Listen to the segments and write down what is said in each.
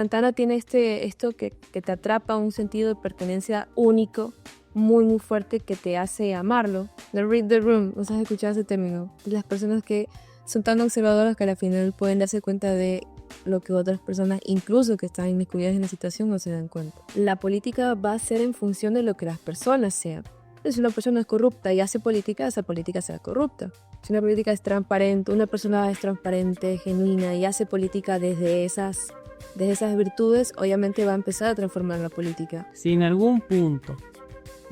Santana tiene esto que te atrapa, un sentido de pertenencia único, muy muy fuerte, que te hace amarlo. The read the room, ¿no has escuchado ese término? De las personas que son tan observadoras que al final pueden darse cuenta de lo que otras personas, incluso que están inmiscuidas en la situación, no se dan cuenta. La política va a ser en función de lo que las personas sean. Si una persona es corrupta y hace política, esa política será corrupta. Si una política es transparente, una persona es transparente, genuina y hace política desde esas virtudes, obviamente va a empezar a transformar la política. Si en algún punto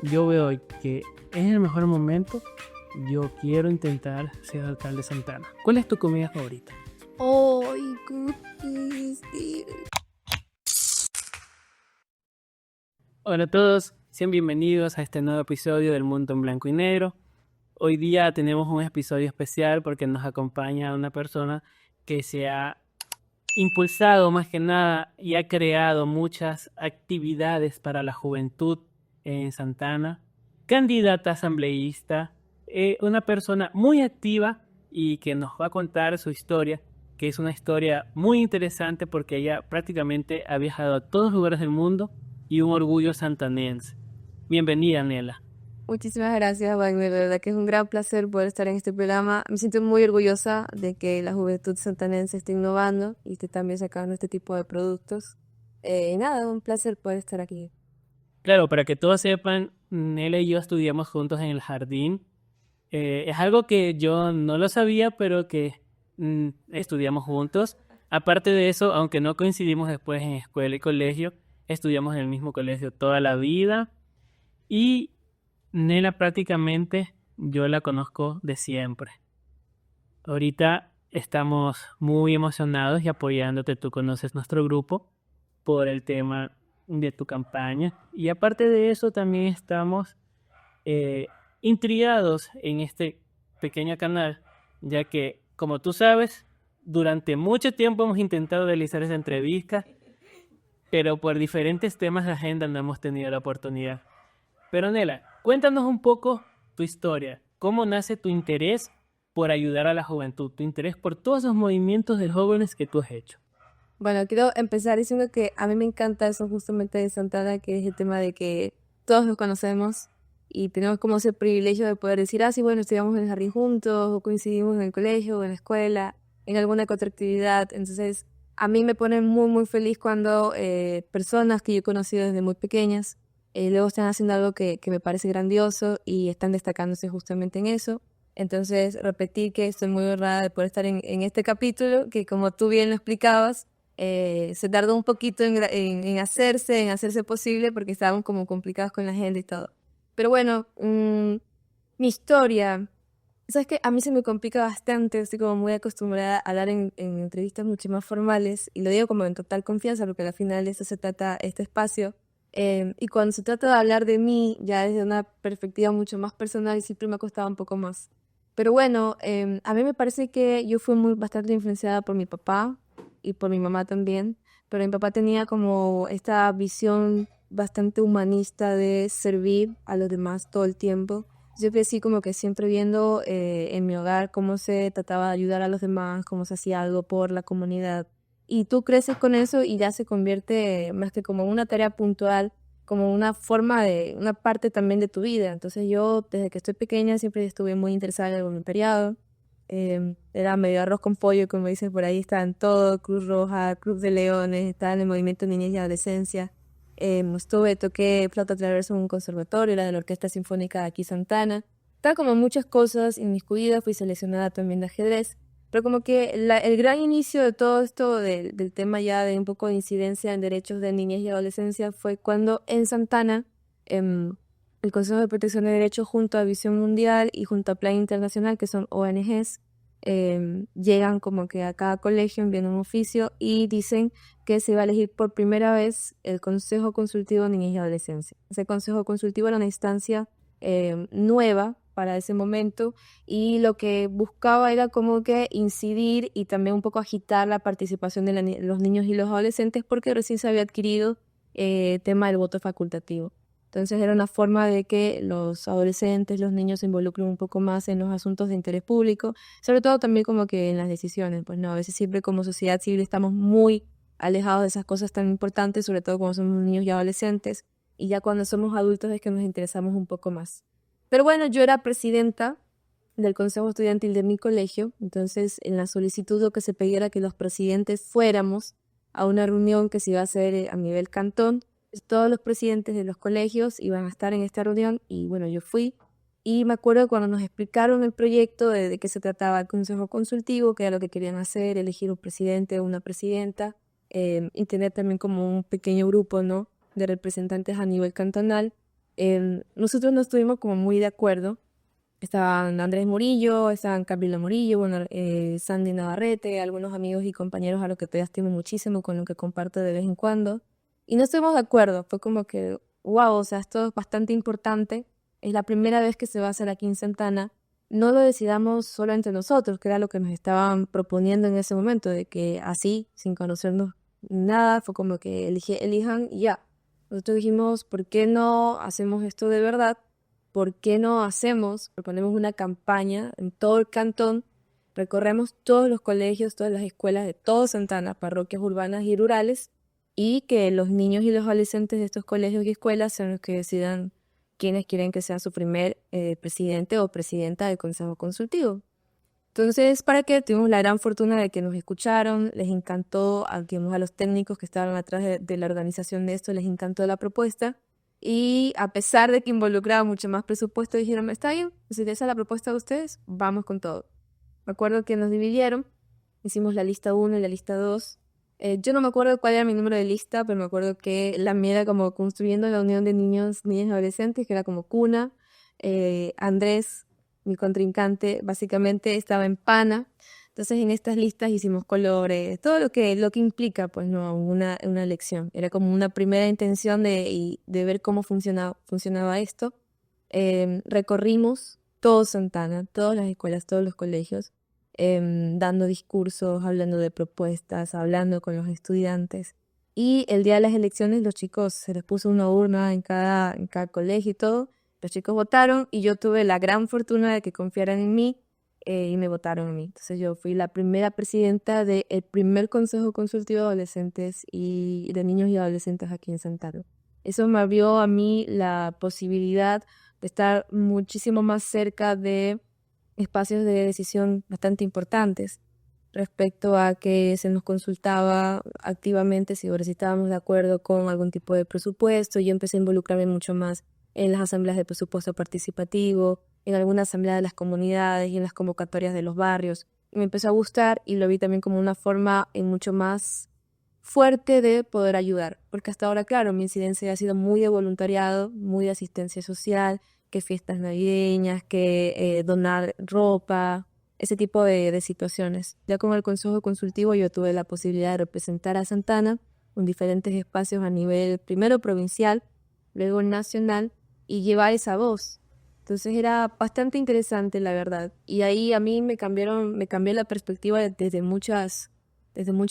yo veo que es el mejor momento, yo quiero intentar ser alcalde de Santana. ¿Cuál es tu comida favorita? ¡Ay, cookies! Hola a todos, sean bienvenidos a este nuevo episodio del Mundo en Blanco y Negro. Hoy día tenemos un episodio especial porque nos acompaña una persona que se ha impulsado más que nada y ha creado muchas actividades para la juventud en Santana, candidata asambleísta, una persona muy activa y que nos va a contar su historia, que es una historia muy interesante porque ella prácticamente ha viajado a todos los lugares del mundo y un orgullo santanense. Bienvenida, Nela. Muchísimas gracias, Wagner. De verdad que es un gran placer poder estar en este programa. Me siento muy orgullosa de que la juventud santanense esté innovando y esté también sacando este tipo de productos. Y nada, un placer poder estar aquí. Claro, para que todos sepan, Nela y yo estudiamos juntos en el jardín. Es algo que yo no lo sabía, pero que estudiamos juntos. Aparte de eso, aunque no coincidimos después en escuela y colegio, estudiamos en el mismo colegio toda la vida. Y Nela prácticamente yo la conozco de siempre. Ahorita estamos muy emocionados y apoyándote. Tú conoces nuestro grupo por el tema de tu campaña. Y aparte de eso, también estamos intrigados en este pequeño canal, ya que, como tú sabes, durante mucho tiempo hemos intentado realizar esa entrevista, pero por diferentes temas de agenda no hemos tenido la oportunidad. Pero Nela, cuéntanos un poco tu historia. ¿Cómo nace tu interés por ayudar a la juventud? Tu interés por todos esos movimientos de jóvenes que tú has hecho. Bueno, quiero empezar diciendo que a mí me encanta eso justamente de Santana, que es el tema de que todos nos conocemos y tenemos como ese privilegio de poder decir, sí, bueno, estudiamos en el jardín juntos, o coincidimos en el colegio, o en la escuela, en alguna otra actividad. Entonces, a mí me pone muy, muy feliz cuando personas que yo he conocido desde muy pequeñas, luego están haciendo algo que me parece grandioso y están destacándose justamente en eso. Entonces, repetir que estoy muy honrada de poder estar en este capítulo, que como tú bien lo explicabas, se tardó un poquito en hacerse posible porque estábamos como complicados con la gente y todo. Pero bueno, mi historia, sabes que a mí se me complica bastante, estoy como muy acostumbrada a hablar en entrevistas mucho más formales y lo digo como en total confianza porque al final de eso se trata este espacio. Y cuando se trata de hablar de mí ya desde una perspectiva mucho más personal siempre me ha costado un poco más. Pero bueno, a mí me parece que yo fui bastante influenciada por mi papá y por mi mamá también, pero mi papá tenía como esta visión bastante humanista de servir a los demás todo el tiempo. Yo crecí como que siempre viendo en mi hogar cómo se trataba de ayudar a los demás, cómo se hacía algo por la comunidad. Y tú creces con eso y ya se convierte más que como una tarea puntual, como una forma una parte también de tu vida. Entonces yo desde que estoy pequeña siempre estuve muy interesada en el voluntariado. Era medio arroz con pollo, como dicen por ahí, estaba en todo, Cruz Roja, Club de Leones, estaba en el movimiento Niñez y Adolescencia. Toqué flauta traversa en un conservatorio, era de la Orquesta Sinfónica de aquí Santana. Estaba como muchas cosas inmiscuidas, fui seleccionada también de ajedrez. Pero como que el gran inicio de todo esto, del tema ya de un poco de incidencia en derechos de niñez y adolescencia, fue cuando en Santana, el Consejo de Protección de Derechos junto a Visión Mundial y junto a Plan Internacional, que son ONGs, llegan como que a cada colegio, envían un oficio y dicen que se va a elegir por primera vez el Consejo Consultivo de Niñez y Adolescencia. Ese Consejo Consultivo era una instancia nueva para ese momento y lo que buscaba era como que incidir y también un poco agitar la participación de los niños y los adolescentes porque recién se había adquirido tema del voto facultativo. Entonces era una forma de que los adolescentes, los niños se involucren un poco más en los asuntos de interés público, sobre todo también como que en las decisiones. Pues no, a veces siempre como sociedad civil estamos muy alejados de esas cosas tan importantes, sobre todo cuando somos niños y adolescentes, y ya cuando somos adultos es que nos interesamos un poco más. Pero bueno, yo era presidenta del consejo estudiantil de mi colegio, entonces en la solicitud lo que se pedía era que los presidentes fuéramos a una reunión que se iba a hacer a nivel cantón. Todos los presidentes de los colegios iban a estar en esta reunión y bueno, yo fui. Y me acuerdo cuando nos explicaron el proyecto de qué se trataba el consejo consultivo, qué era lo que querían hacer, elegir un presidente o una presidenta, y tener también como un pequeño grupo, ¿no?, de representantes a nivel cantonal. Nosotros no estuvimos como muy de acuerdo. Estaban Andrés Murillo, estaban Camilo Murillo, bueno, Sandy Navarrete, algunos amigos y compañeros a los que todavía estimo muchísimo, con los que comparto de vez en cuando. Y no estuvimos de acuerdo, fue como que, wow, o sea, esto es bastante importante. Es la primera vez que se va a hacer aquí en Santana. No lo decidamos solo entre nosotros, que era lo que nos estaban proponiendo en ese momento, de que así, sin conocernos nada, fue como que elijan y ya. Nosotros dijimos, ¿por qué no hacemos esto de verdad? ¿Por qué no proponemos una campaña en todo el cantón, recorremos todos los colegios, todas las escuelas de todo Santana, parroquias urbanas y rurales, y que los niños y los adolescentes de estos colegios y escuelas sean los que decidan quiénes quieren que sea su primer presidente o presidenta del consejo consultivo? Entonces, ¿para qué? Tuvimos la gran fortuna de que nos escucharon, les encantó, digamos, a los técnicos que estaban atrás de la organización de esto, les encantó la propuesta. Y a pesar de que involucraba mucho más presupuesto, dijeron, está bien, si esa es la propuesta de ustedes, vamos con todo. Me acuerdo que nos dividieron, hicimos la lista 1 y la lista 2. Yo no me acuerdo cuál era mi número de lista, pero me acuerdo que la mía era como construyendo la unión de niños, niñas y adolescentes, que era como cuna. Andrés, mi contrincante, básicamente estaba en pana. Entonces en estas listas hicimos colores, todo lo que implica, pues, no, una elección. Era como una primera intención de ver cómo funcionaba esto. Recorrimos todo Santana, todas las escuelas, todos los colegios, dando discursos, hablando de propuestas, hablando con los estudiantes. Y el día de las elecciones los chicos, se les puso una urna en cada colegio y todo. Los chicos votaron y yo tuve la gran fortuna de que confiaran en mí, y me votaron a mí. Entonces yo fui la primera presidenta del primer consejo consultivo de adolescentes y de niños y adolescentes aquí en Santana. Eso me abrió a mí la posibilidad de estar muchísimo más cerca de espacios de decisión bastante importantes respecto a que se nos consultaba activamente si ahora sí estábamos de acuerdo con algún tipo de presupuesto. Yo empecé a involucrarme mucho más en las asambleas de presupuesto participativo, en alguna asamblea de las comunidades y en las convocatorias de los barrios. Y me empezó a gustar y lo vi también como una forma mucho más fuerte de poder ayudar, porque hasta ahora, claro, mi incidencia ha sido muy de voluntariado, muy de asistencia social, que fiestas navideñas, que donar ropa, ese tipo de situaciones. Ya con el consejo consultivo yo tuve la posibilidad de representar a Santana en diferentes espacios a nivel primero provincial, luego nacional, y llevar esa voz. Entonces era bastante interesante, la verdad. Y ahí a mí me cambió la perspectiva desde muchas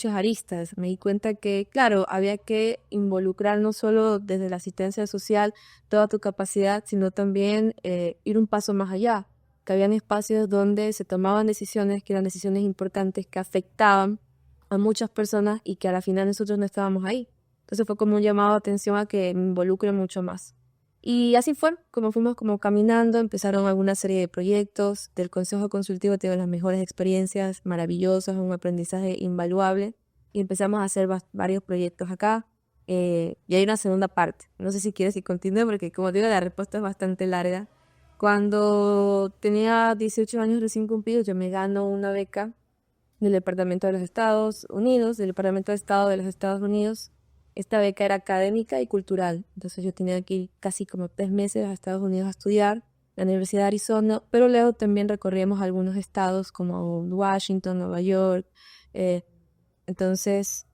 aristas. Me di cuenta que, claro, había que involucrar no solo desde la asistencia social toda tu capacidad, sino también ir un paso más allá. Que habían espacios donde se tomaban decisiones que eran decisiones importantes, que afectaban a muchas personas y que a la final nosotros no estábamos ahí. Entonces fue como un llamado de atención a que me involucre mucho más. Y así fue, como fuimos como caminando, empezaron alguna serie de proyectos. Del Consejo Consultivo tengo las mejores experiencias, maravillosas, un aprendizaje invaluable. Y empezamos a hacer varios proyectos acá. Y hay una segunda parte. No sé si quieres que continúe porque, como te digo, la respuesta es bastante larga. Cuando tenía 18 años recién cumplidos, yo me gano una beca del Departamento de los Estados Unidos, del Departamento de Estado de los Estados Unidos. Esta beca era académica y cultural, entonces yo tenía que ir casi como 3 meses a Estados Unidos a estudiar, la Universidad de Arizona, pero luego también recorríamos algunos estados como Washington, Nueva York. Entonces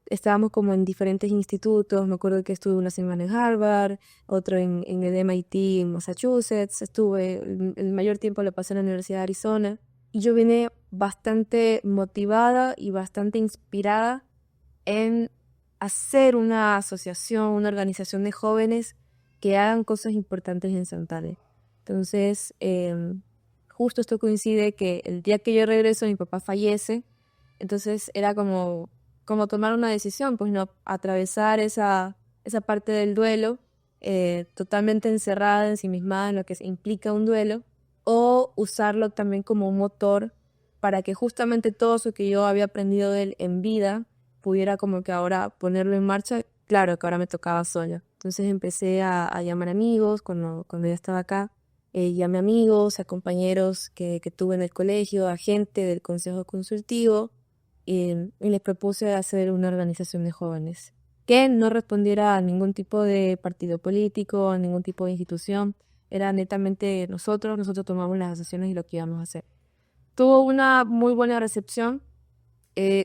estábamos como en diferentes institutos. Me acuerdo que estuve una semana en Harvard, otro en el MIT en Massachusetts. El mayor tiempo lo pasé en la Universidad de Arizona. Y yo vine bastante motivada y bastante inspirada en hacer una asociación, una organización de jóvenes que hagan cosas importantes en Santana. Entonces, justo esto coincide que el día que yo regreso mi papá fallece. Entonces era como como tomar una decisión, pues no atravesar esa parte del duelo totalmente encerrada, ensimismada en lo que implica un duelo, o usarlo también como un motor para que justamente todo eso que yo había aprendido de él en vida pudiera como que ahora ponerlo en marcha. Claro que ahora me tocaba sola. Entonces empecé a llamar amigos cuando ya estaba acá. Llamé amigos, a compañeros que tuve en el colegio, a gente del consejo consultivo y les propuse hacer una organización de jóvenes que no respondiera a ningún tipo de partido político, a ningún tipo de institución. Era netamente nosotros tomamos las decisiones y lo que íbamos a hacer. Tuvo una muy buena recepción.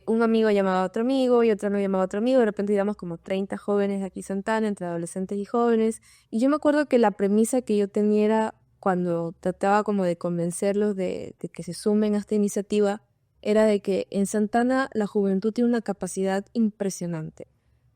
Un amigo llamaba a otro amigo y otro amigo llamaba a otro amigo. De repente íbamos como 30 jóvenes aquí en Santana, entre adolescentes y jóvenes. Y yo me acuerdo que la premisa que yo tenía era, cuando trataba como de convencerlos de que se sumen a esta iniciativa, era de que en Santana la juventud tiene una capacidad impresionante,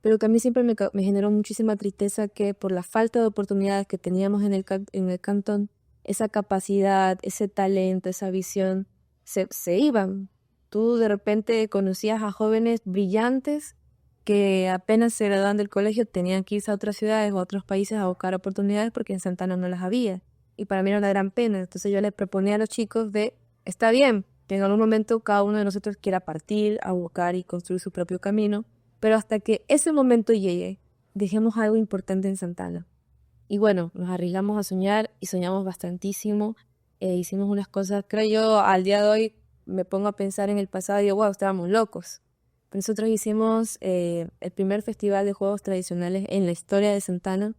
pero que a mí siempre me generó muchísima tristeza que por la falta de oportunidades que teníamos en el cantón, esa capacidad, ese talento, esa visión, se iban. Tú de repente conocías a jóvenes brillantes que apenas se graduaban del colegio tenían que irse a otras ciudades o a otros países a buscar oportunidades porque en Santana no las había. Y para mí era una gran pena. Entonces yo les proponía a los chicos está bien, que en algún momento cada uno de nosotros quiera partir a buscar y construir su propio camino, pero hasta que ese momento llegue, dejemos algo importante en Santana. Y bueno, nos arriesgamos a soñar y soñamos bastantísimo. Hicimos unas cosas, creo yo, al día de hoy me pongo a pensar en el pasado y digo, wow, estábamos locos. Nosotros hicimos el primer festival de juegos tradicionales en la historia de Santana.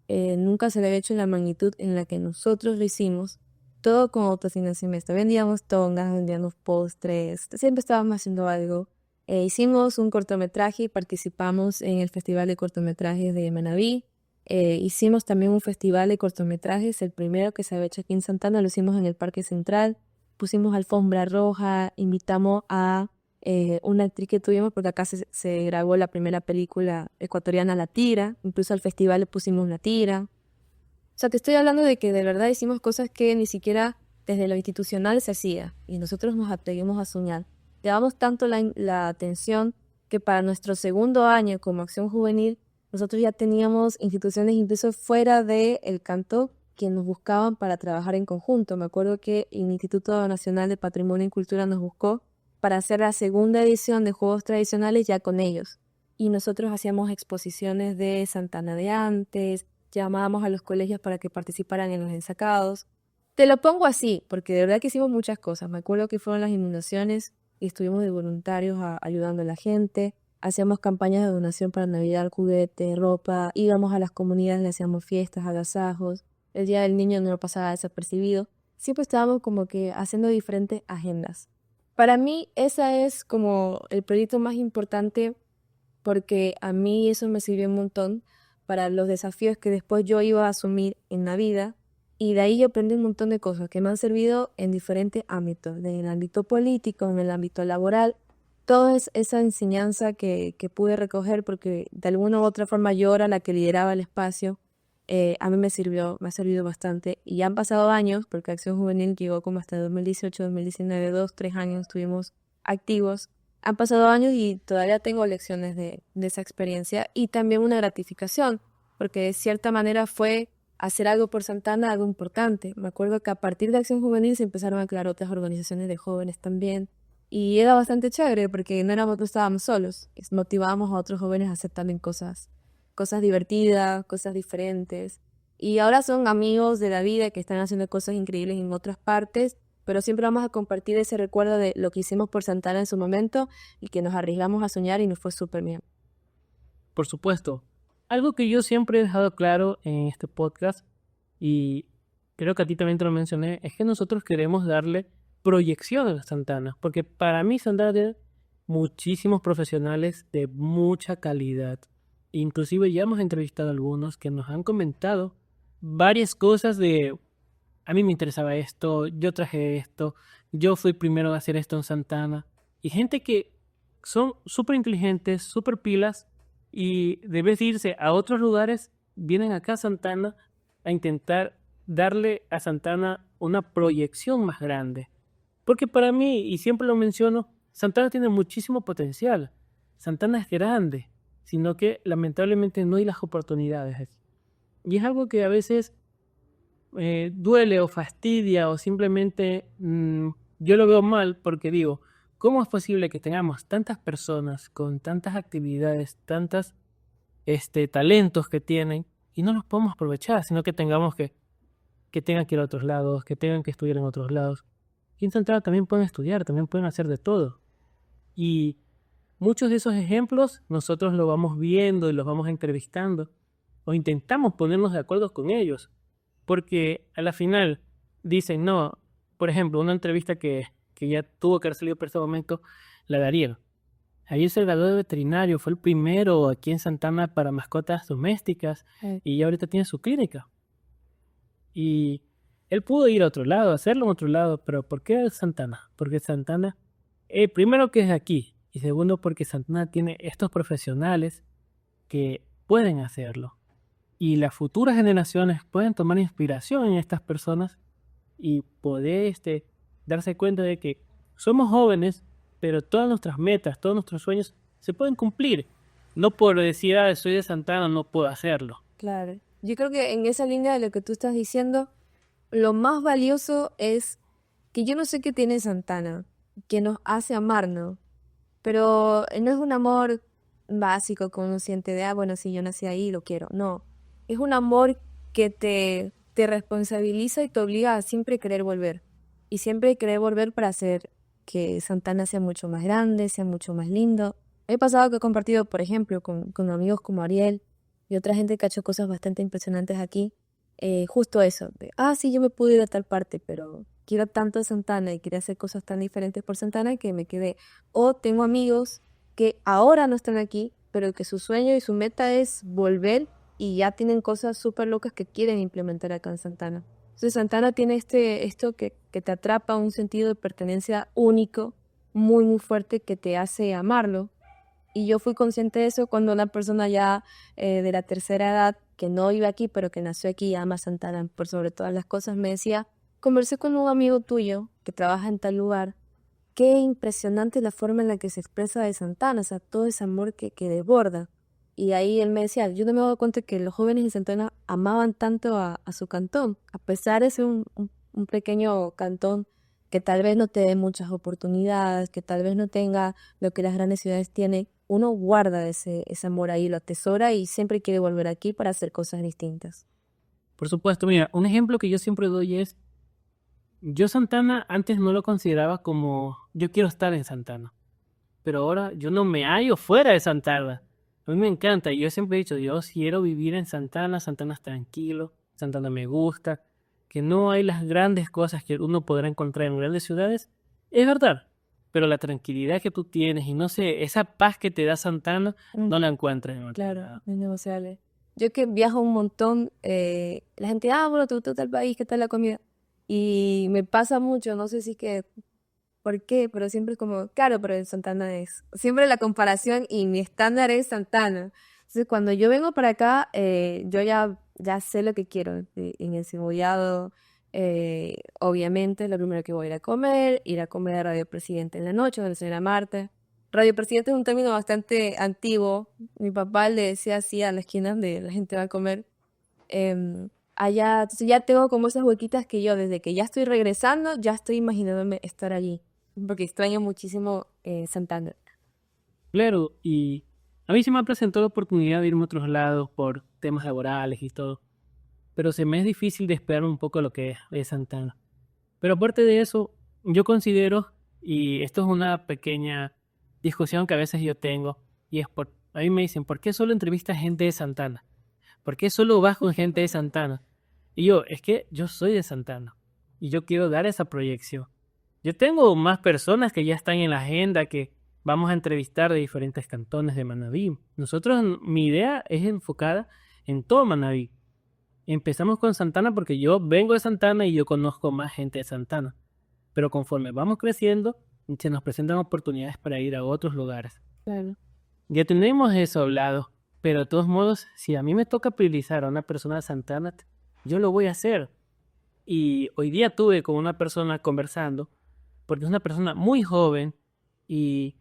Nunca se le había hecho en la magnitud en la que nosotros lo hicimos. Todo con autofinanciamiento. Vendíamos tongas, vendíamos postres, siempre estábamos haciendo algo. Hicimos un cortometraje y participamos en el Festival de Cortometrajes de Manabí. Hicimos también un festival de cortometrajes, el primero que se había hecho aquí en Santana, lo hicimos en el Parque Central. Pusimos alfombra roja, invitamos a una actriz que tuvimos, porque acá se grabó la primera película ecuatoriana, La Tira. Incluso al festival le pusimos una tira. O sea, te estoy hablando de que de verdad hicimos cosas que ni siquiera desde lo institucional se hacía. Y nosotros nos atrevimos a soñar. Le damos tanto la atención que para nuestro segundo año como Acción Juvenil, nosotros ya teníamos instituciones incluso fuera del canto que nos buscaban para trabajar en conjunto. Me acuerdo que el Instituto Nacional de Patrimonio y Cultura nos buscó para hacer la segunda edición de Juegos Tradicionales ya con ellos. Y nosotros hacíamos exposiciones de Santana de antes, llamábamos a los colegios para que participaran en los ensacados. Te lo pongo así, porque de verdad que hicimos muchas cosas. Me acuerdo que fueron las inundaciones y estuvimos de voluntarios ayudando a la gente. Hacíamos campañas de donación para Navidad, juguete, ropa. Íbamos a las comunidades, le hacíamos fiestas, agasajos. El Día del Niño no lo pasaba desapercibido. Siempre estábamos como que haciendo diferentes agendas. Para mí esa es como el proyecto más importante, porque a mí eso me sirvió un montón para los desafíos que después yo iba a asumir en la vida, y de ahí yo aprendí un montón de cosas que me han servido en diferentes ámbitos, en el ámbito político, en el ámbito laboral. Toda esa enseñanza que pude recoger, porque de alguna u otra forma yo era la que lideraba el espacio, a mí me ha servido bastante. Y ya han pasado años, porque Acción Juvenil llegó como hasta 2018, 2019, 3 años estuvimos activos. Han pasado años y todavía tengo lecciones de esa experiencia y también una gratificación, porque de cierta manera fue hacer algo por Santana, algo importante. Me acuerdo que a partir de Acción Juvenil se empezaron a crear otras organizaciones de jóvenes también, y era bastante chévere porque no estábamos solos, motivábamos a otros jóvenes a hacer también cosas divertidas, cosas diferentes. Y ahora son amigos de la vida que están haciendo cosas increíbles en otras partes, pero siempre vamos a compartir ese recuerdo de lo que hicimos por Santana en su momento y que nos arriesgamos a soñar y nos fue súper bien. Por supuesto. Algo que yo siempre he dejado claro en este podcast, y creo que a ti también te lo mencioné, es que nosotros queremos darle proyección a Santana, porque para mí Santana tiene muchísimos profesionales de mucha calidad. Inclusive ya hemos entrevistado a algunos que nos han comentado varias cosas de: a mí me interesaba esto, yo traje esto, yo fui primero a hacer esto en Santana. Y gente que son súper inteligentes, súper pilas, y de vez de irse a otros lugares, vienen acá a Santana a intentar darle a Santana una proyección más grande. Porque para mí, y siempre lo menciono, Santana tiene muchísimo potencial. Santana es grande, sino que lamentablemente no hay las oportunidades aquí. Y es algo que a veces duele o fastidia o simplemente yo lo veo mal porque digo, ¿cómo es posible que tengamos tantas personas con tantas actividades, tantos talentos que tienen y no los podemos aprovechar, sino que tengamos que tengan que ir a otros lados, que tengan que estudiar en otros lados? Y en Santana también pueden estudiar, también pueden hacer de todo. Y muchos de esos ejemplos nosotros los vamos viendo y los vamos entrevistando o intentamos ponernos de acuerdo con ellos. Porque a la final dicen, no, por ejemplo, una entrevista que ya tuvo que haber salido por ese momento, la de Ariel. Ariel se graduó de veterinario, fue el primero aquí en Santana para mascotas domésticas y ya ahorita tiene su clínica. Y él pudo ir a otro lado, hacerlo en otro lado, pero ¿por qué Santana? Porque Santana, primero que es aquí y segundo porque Santana tiene estos profesionales que pueden hacerlo. Y las futuras generaciones pueden tomar inspiración en estas personas y poder darse cuenta de que somos jóvenes, pero todas nuestras metas, todos nuestros sueños se pueden cumplir. No por decir, soy de Santana, no puedo hacerlo. Claro. Yo creo que en esa línea de lo que tú estás diciendo, lo más valioso es que yo no sé qué tiene Santana, que nos hace amarnos, pero no es un amor básico que uno siente de, bueno, si yo nací ahí, lo quiero. No, es un amor que te responsabiliza y te obliga a siempre querer volver. Y siempre querer volver para hacer que Santana sea mucho más grande, sea mucho más lindo. He pasado que he compartido, por ejemplo, con amigos como Ariel y otra gente que ha hecho cosas bastante impresionantes aquí. Justo eso, de, sí, yo me pude ir a tal parte, pero quiero tanto a Santana y quería hacer cosas tan diferentes por Santana que me quedé. O tengo amigos que ahora no están aquí, pero que su sueño y su meta es volver y ya tienen cosas súper locas que quieren implementar acá en Santana. Entonces Santana tiene esto que te atrapa, un sentido de pertenencia único, muy, muy fuerte, que te hace amarlo. Y yo fui consciente de eso cuando una persona ya de la tercera edad, que no vive aquí, pero que nació aquí y ama Santana por sobre todas las cosas, me decía, conversé con un amigo tuyo que trabaja en tal lugar, qué impresionante la forma en la que se expresa de Santana, o sea, todo ese amor que desborda. Y ahí él me decía, yo no me he dado cuenta que los jóvenes de Santana amaban tanto a su cantón, a pesar de ser un pequeño cantón que tal vez no te dé muchas oportunidades, que tal vez no tenga lo que las grandes ciudades tienen, uno guarda ese amor ahí, lo atesora y siempre quiere volver aquí para hacer cosas distintas. Por supuesto, mira, un ejemplo que yo siempre doy es, yo Santana antes no lo consideraba como, yo quiero estar en Santana, pero ahora yo no me hallo fuera de Santana. A mí me encanta, yo siempre he dicho, yo quiero vivir en Santana, Santana es tranquilo, Santana me gusta, que no hay las grandes cosas que uno podrá encontrar en grandes ciudades, es verdad, pero la tranquilidad que tú tienes y no sé, esa paz que te da Santana, no la encuentras en otro lado. Es negociable. Yo que viajo un montón, la gente, bueno, ¿te gustó tal país? ¿Qué tal la comida? Y me pasa mucho, no sé si es que, ¿por qué? Pero siempre es como, claro, pero en Santana es. Siempre la comparación y mi estándar es Santana. Entonces, cuando yo vengo para acá, yo ya sé lo que quiero. En el cebollado, obviamente, lo primero que voy a ir a comer a Radio Presidente en la noche, donde la señora Marta. Radio Presidente es un término bastante antiguo. Mi papá le decía así a la esquina donde la gente va a comer. Allá, entonces ya tengo como esas huequitas que yo desde que ya estoy regresando, ya estoy imaginándome estar allí, porque extraño muchísimo Santana. Claro, y a mí se me ha presentado la oportunidad de irme a otros lados por temas laborales y todo, pero se me es difícil despegar un poco lo que es Santana. Pero aparte de eso, yo considero, y esto es una pequeña discusión que a veces yo tengo, y es a mí me dicen, ¿por qué solo entrevistas gente de Santana? ¿Por qué solo vas con gente de Santana? Y yo, es que yo soy de Santana, y yo quiero dar esa proyección. Yo tengo más personas que ya están en la agenda que vamos a entrevistar de diferentes cantones de Manabí. Mi idea es enfocada en todo Manabí. Empezamos con Santana porque yo vengo de Santana y yo conozco más gente de Santana. Pero conforme vamos creciendo, se nos presentan oportunidades para ir a otros lugares. Claro. Ya tenemos eso hablado, pero de todos modos, si a mí me toca priorizar a una persona de Santana, yo lo voy a hacer. Y hoy día tuve con una persona conversando, porque es una persona muy joven, y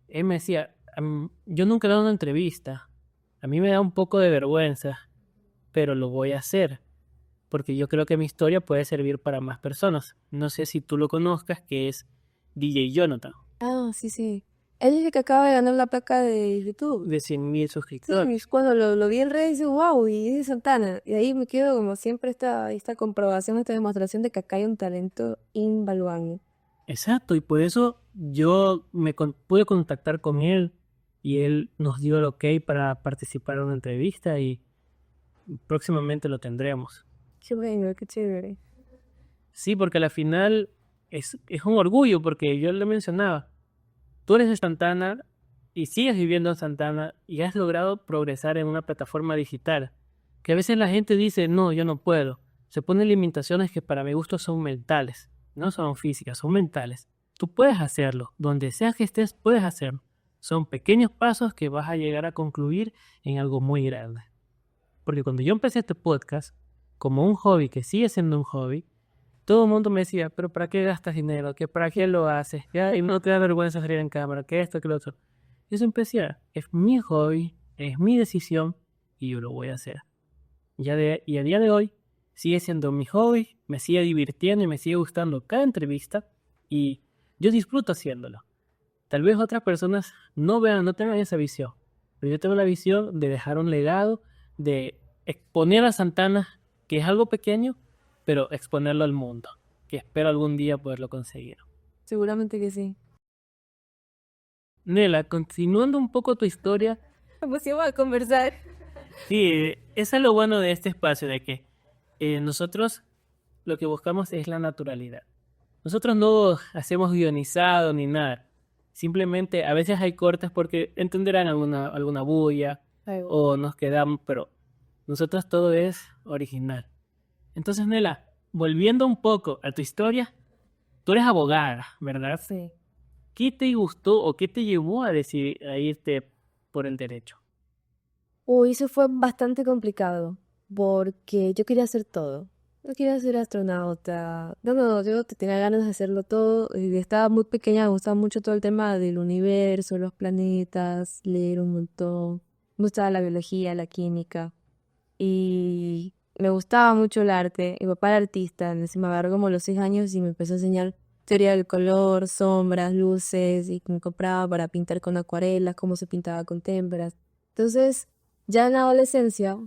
él me decía, yo nunca he dado una entrevista. A mí me da un poco de vergüenza, pero lo voy a hacer, porque yo creo que mi historia puede servir para más personas. No sé si tú lo conozcas, que es DJ Jonathan, Ah, sí, sí. Él es el que acaba de ganar la placa de YouTube. de 100.000 Sí, suscriptores. cuando lo vi en redes, dije, wow, y es de Santana. Y ahí me quedo como siempre esta comprobación, esta demostración de que acá hay un talento invaluable. Exacto, y por eso yo pude contactar con él y él nos dio el ok para participar en una entrevista y próximamente lo tendremos. Qué bueno, qué chévere. Sí, porque a la final es un orgullo, porque yo le mencionaba, tú eres de Santana y sigues viviendo en Santana y has logrado progresar en una plataforma digital, que a veces la gente dice, no, yo no puedo. Se ponen limitaciones que para mi gusto son mentales, no son físicas, son mentales. Tú puedes hacerlo, donde sea que estés, puedes hacerlo. Son pequeños pasos que vas a llegar a concluir en algo muy grande. Porque cuando yo empecé este podcast, como un hobby que sigue siendo un hobby, todo el mundo me decía, pero ¿para qué gastas dinero? ¿Qué, para qué lo haces? ¿Ya? Y no te da vergüenza salir en cámara, que esto, que lo otro. Y eso empecé, es mi hobby, es mi decisión y yo lo voy a hacer. Y a día de hoy sigue siendo mi hobby, me sigue divirtiendo y me sigue gustando cada entrevista y yo disfruto haciéndolo. Tal vez otras personas no tengan esa visión, pero yo tengo la visión de dejar un legado, de exponer a Santana, que es algo pequeño, pero exponerlo al mundo, que espero algún día poderlo conseguir. Seguramente que sí. Nela, continuando un poco tu historia, Pues sí, vamos a conversar. sí, eso es lo bueno de este espacio, de que nosotros lo que buscamos es la naturalidad. Nosotros no hacemos guionizado ni nada. Simplemente a veces hay cortes porque entenderán alguna bulla o nos quedamos, pero nosotros todo es original. Entonces, Nela, volviendo un poco a tu historia, tú eres abogada, ¿verdad? Sí. ¿Qué te gustó o qué te llevó a decidir a irte por el derecho? Uy, eso fue bastante complicado porque yo quería hacer todo. Yo quería ser astronauta. No, yo tenía ganas de hacerlo todo. Y estaba muy pequeña, me gustaba mucho todo el tema del universo, los planetas, leer un montón. Me gustaba la biología, la química. Y me gustaba mucho el arte. Mi papá era artista, encima me agarró como a los 6 años y me empezó a enseñar teoría del color, sombras, luces, y me compraba para pintar con acuarelas, cómo se pintaba con témperas. Entonces, ya en la adolescencia,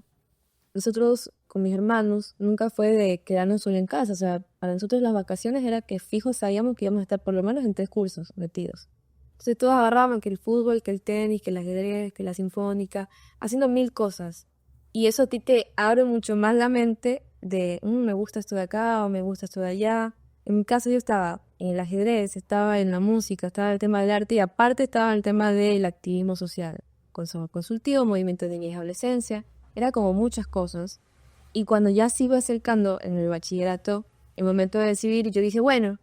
nosotros con mis hermanos nunca fue de quedarnos solo en casa. O sea, para nosotros las vacaciones era que fijo sabíamos que íbamos a estar por lo menos en 3 cursos metidos. Entonces todos agarraban que el fútbol, que el tenis, que el ajedrez, que la sinfónica, haciendo mil cosas. Y eso a ti te abre mucho más la mente de, me gusta esto de acá o me gusta esto de allá. En mi caso yo estaba en el ajedrez, estaba en la música, estaba en el tema del arte y aparte estaba en el tema del activismo social, consejo consultivo, movimiento de niñez y adolescencia, era como muchas cosas. Y cuando ya se iba acercando en el bachillerato, el momento de decidir, yo dije, bueno,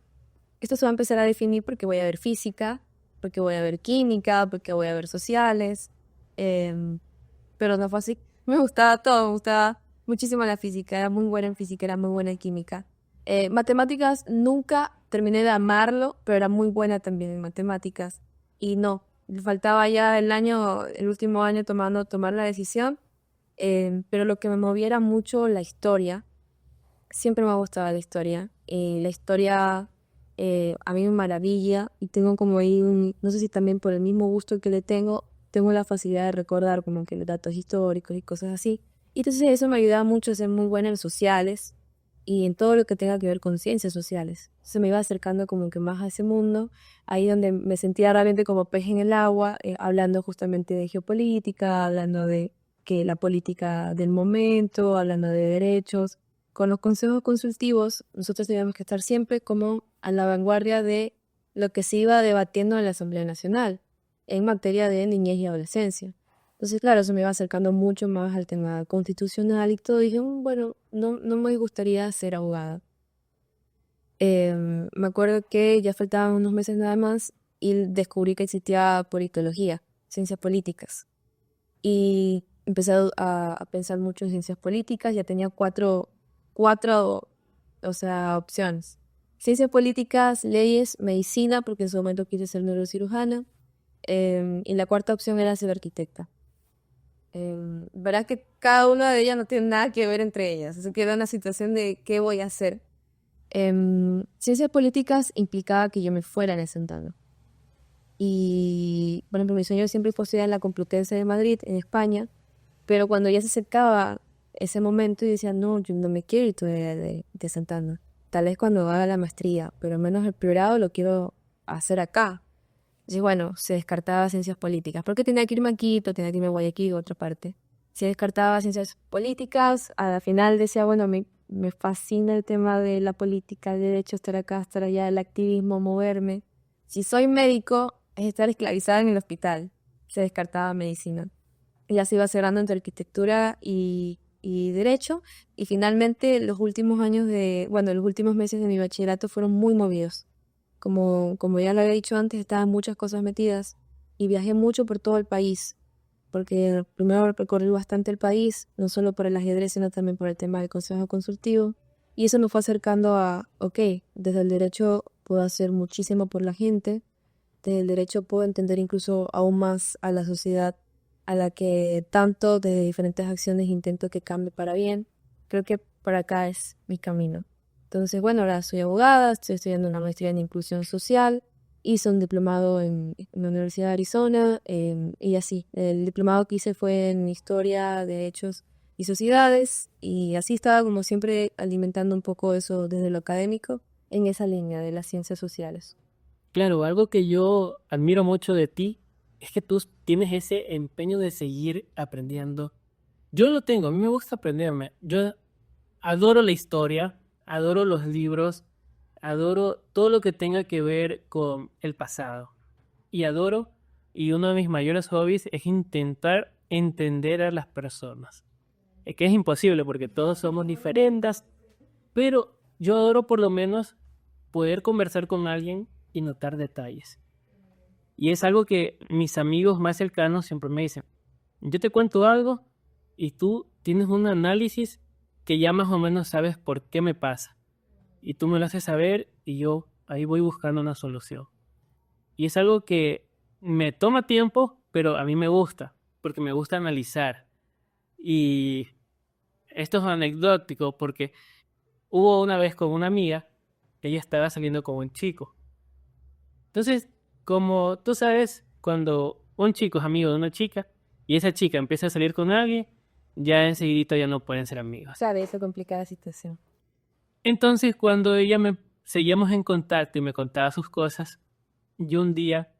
esto se va a empezar a definir porque voy a ver física, porque voy a ver química, porque voy a ver sociales, pero no fue así. Me gustaba todo, me gustaba muchísimo la física, era muy buena en física, era muy buena en química. Matemáticas nunca terminé de amarlo, pero era muy buena también en matemáticas. Y no, le faltaba ya el último año tomar la decisión, pero lo que me movía era mucho la historia. Siempre me ha gustado la historia. La historia a mí me maravilla y tengo como ahí no sé si también por el mismo gusto que le tengo la facilidad de recordar como que los datos históricos y cosas así. Y entonces eso me ayudaba mucho a ser muy buena en sociales y en todo lo que tenga que ver con ciencias sociales. Se me iba acercando como que más a ese mundo, ahí donde me sentía realmente como pez en el agua, hablando justamente de geopolítica, hablando de que la política del momento, hablando de derechos. Con los consejos consultivos, nosotros teníamos que estar siempre como a la vanguardia de lo que se iba debatiendo en la Asamblea Nacional en materia de niñez y adolescencia. Entonces, claro, se me iba acercando mucho más al tema constitucional y todo. Dije, bueno, no me gustaría ser abogada. Me acuerdo que ya faltaban unos meses nada más y descubrí que existía politología, ciencias políticas. Y empecé a pensar mucho en ciencias políticas. Ya tenía cuatro, o sea, opciones. Ciencias políticas, leyes, medicina, porque en su momento quise ser neurocirujana, y la cuarta opción era ser arquitecta. Verás que cada una de ellas no tiene nada que ver entre ellas, así que era una situación de qué voy a hacer. Ciencias políticas implicaba que yo me fuera en ese entorno. Y, por ejemplo, mi sueño siempre fue estudiar en la Complutense de Madrid, en España, pero cuando ya se acercaba ese momento, yo decía, no, yo no me quiero ir todavía de Santana. Tal vez cuando haga la maestría, pero al menos el pregrado lo quiero hacer acá. Y bueno, se descartaba ciencias políticas, porque tenía que irme a Quito, tenía que irme a Guayaquil, otra parte. Se descartaba ciencias políticas, a la final decía, bueno, me fascina el tema de la política, el derecho, estar acá, estar allá, el activismo, moverme. Si soy médico, es estar esclavizada en el hospital. Se descartaba medicina. Ya se iba cerrando entre arquitectura y derecho, y finalmente los últimos los últimos meses de mi bachillerato fueron muy movidos. Como ya lo había dicho antes, estaban muchas cosas metidas y viajé mucho por todo el país, porque primero recorrí bastante el país, no solo por el ajedrez, sino también por el tema del consejo consultivo. Y eso me fue acercando a, ok, desde el derecho puedo hacer muchísimo por la gente, desde el derecho puedo entender incluso aún más a la sociedad a la que tanto desde diferentes acciones intento que cambie para bien. Creo que por acá es mi camino. Entonces, bueno, ahora soy abogada, estoy estudiando una maestría en inclusión social, hice un diplomado en la Universidad de Arizona y así. El diplomado que hice fue en Historia, Derechos y Sociedades y así estaba como siempre alimentando un poco eso desde lo académico en esa línea de las ciencias sociales. Claro, algo que yo admiro mucho de ti es que tú tienes ese empeño de seguir aprendiendo. Yo lo tengo, a mí me gusta aprenderme. Yo adoro la historia, adoro los libros, adoro todo lo que tenga que ver con el pasado. Y uno de mis mayores hobbies es intentar entender a las personas. Es que es imposible porque todos somos diferentes, pero yo adoro por lo menos poder conversar con alguien y notar detalles. Y es algo que mis amigos más cercanos siempre me dicen. Yo te cuento algo y tú tienes un análisis que ya más o menos sabes por qué me pasa. Y tú me lo haces saber y yo ahí voy buscando una solución. Y es algo que me toma tiempo, pero a mí me gusta, porque me gusta analizar. Y esto es anecdótico porque hubo una vez con una amiga que ella estaba saliendo con un chico. Entonces, como tú sabes, cuando un chico es amigo de una chica y esa chica empieza a salir con alguien, ya enseguidito ya no pueden ser amigos. Sabe esa complicada situación. Entonces, cuando ella me seguíamos en contacto y me contaba sus cosas, yo un día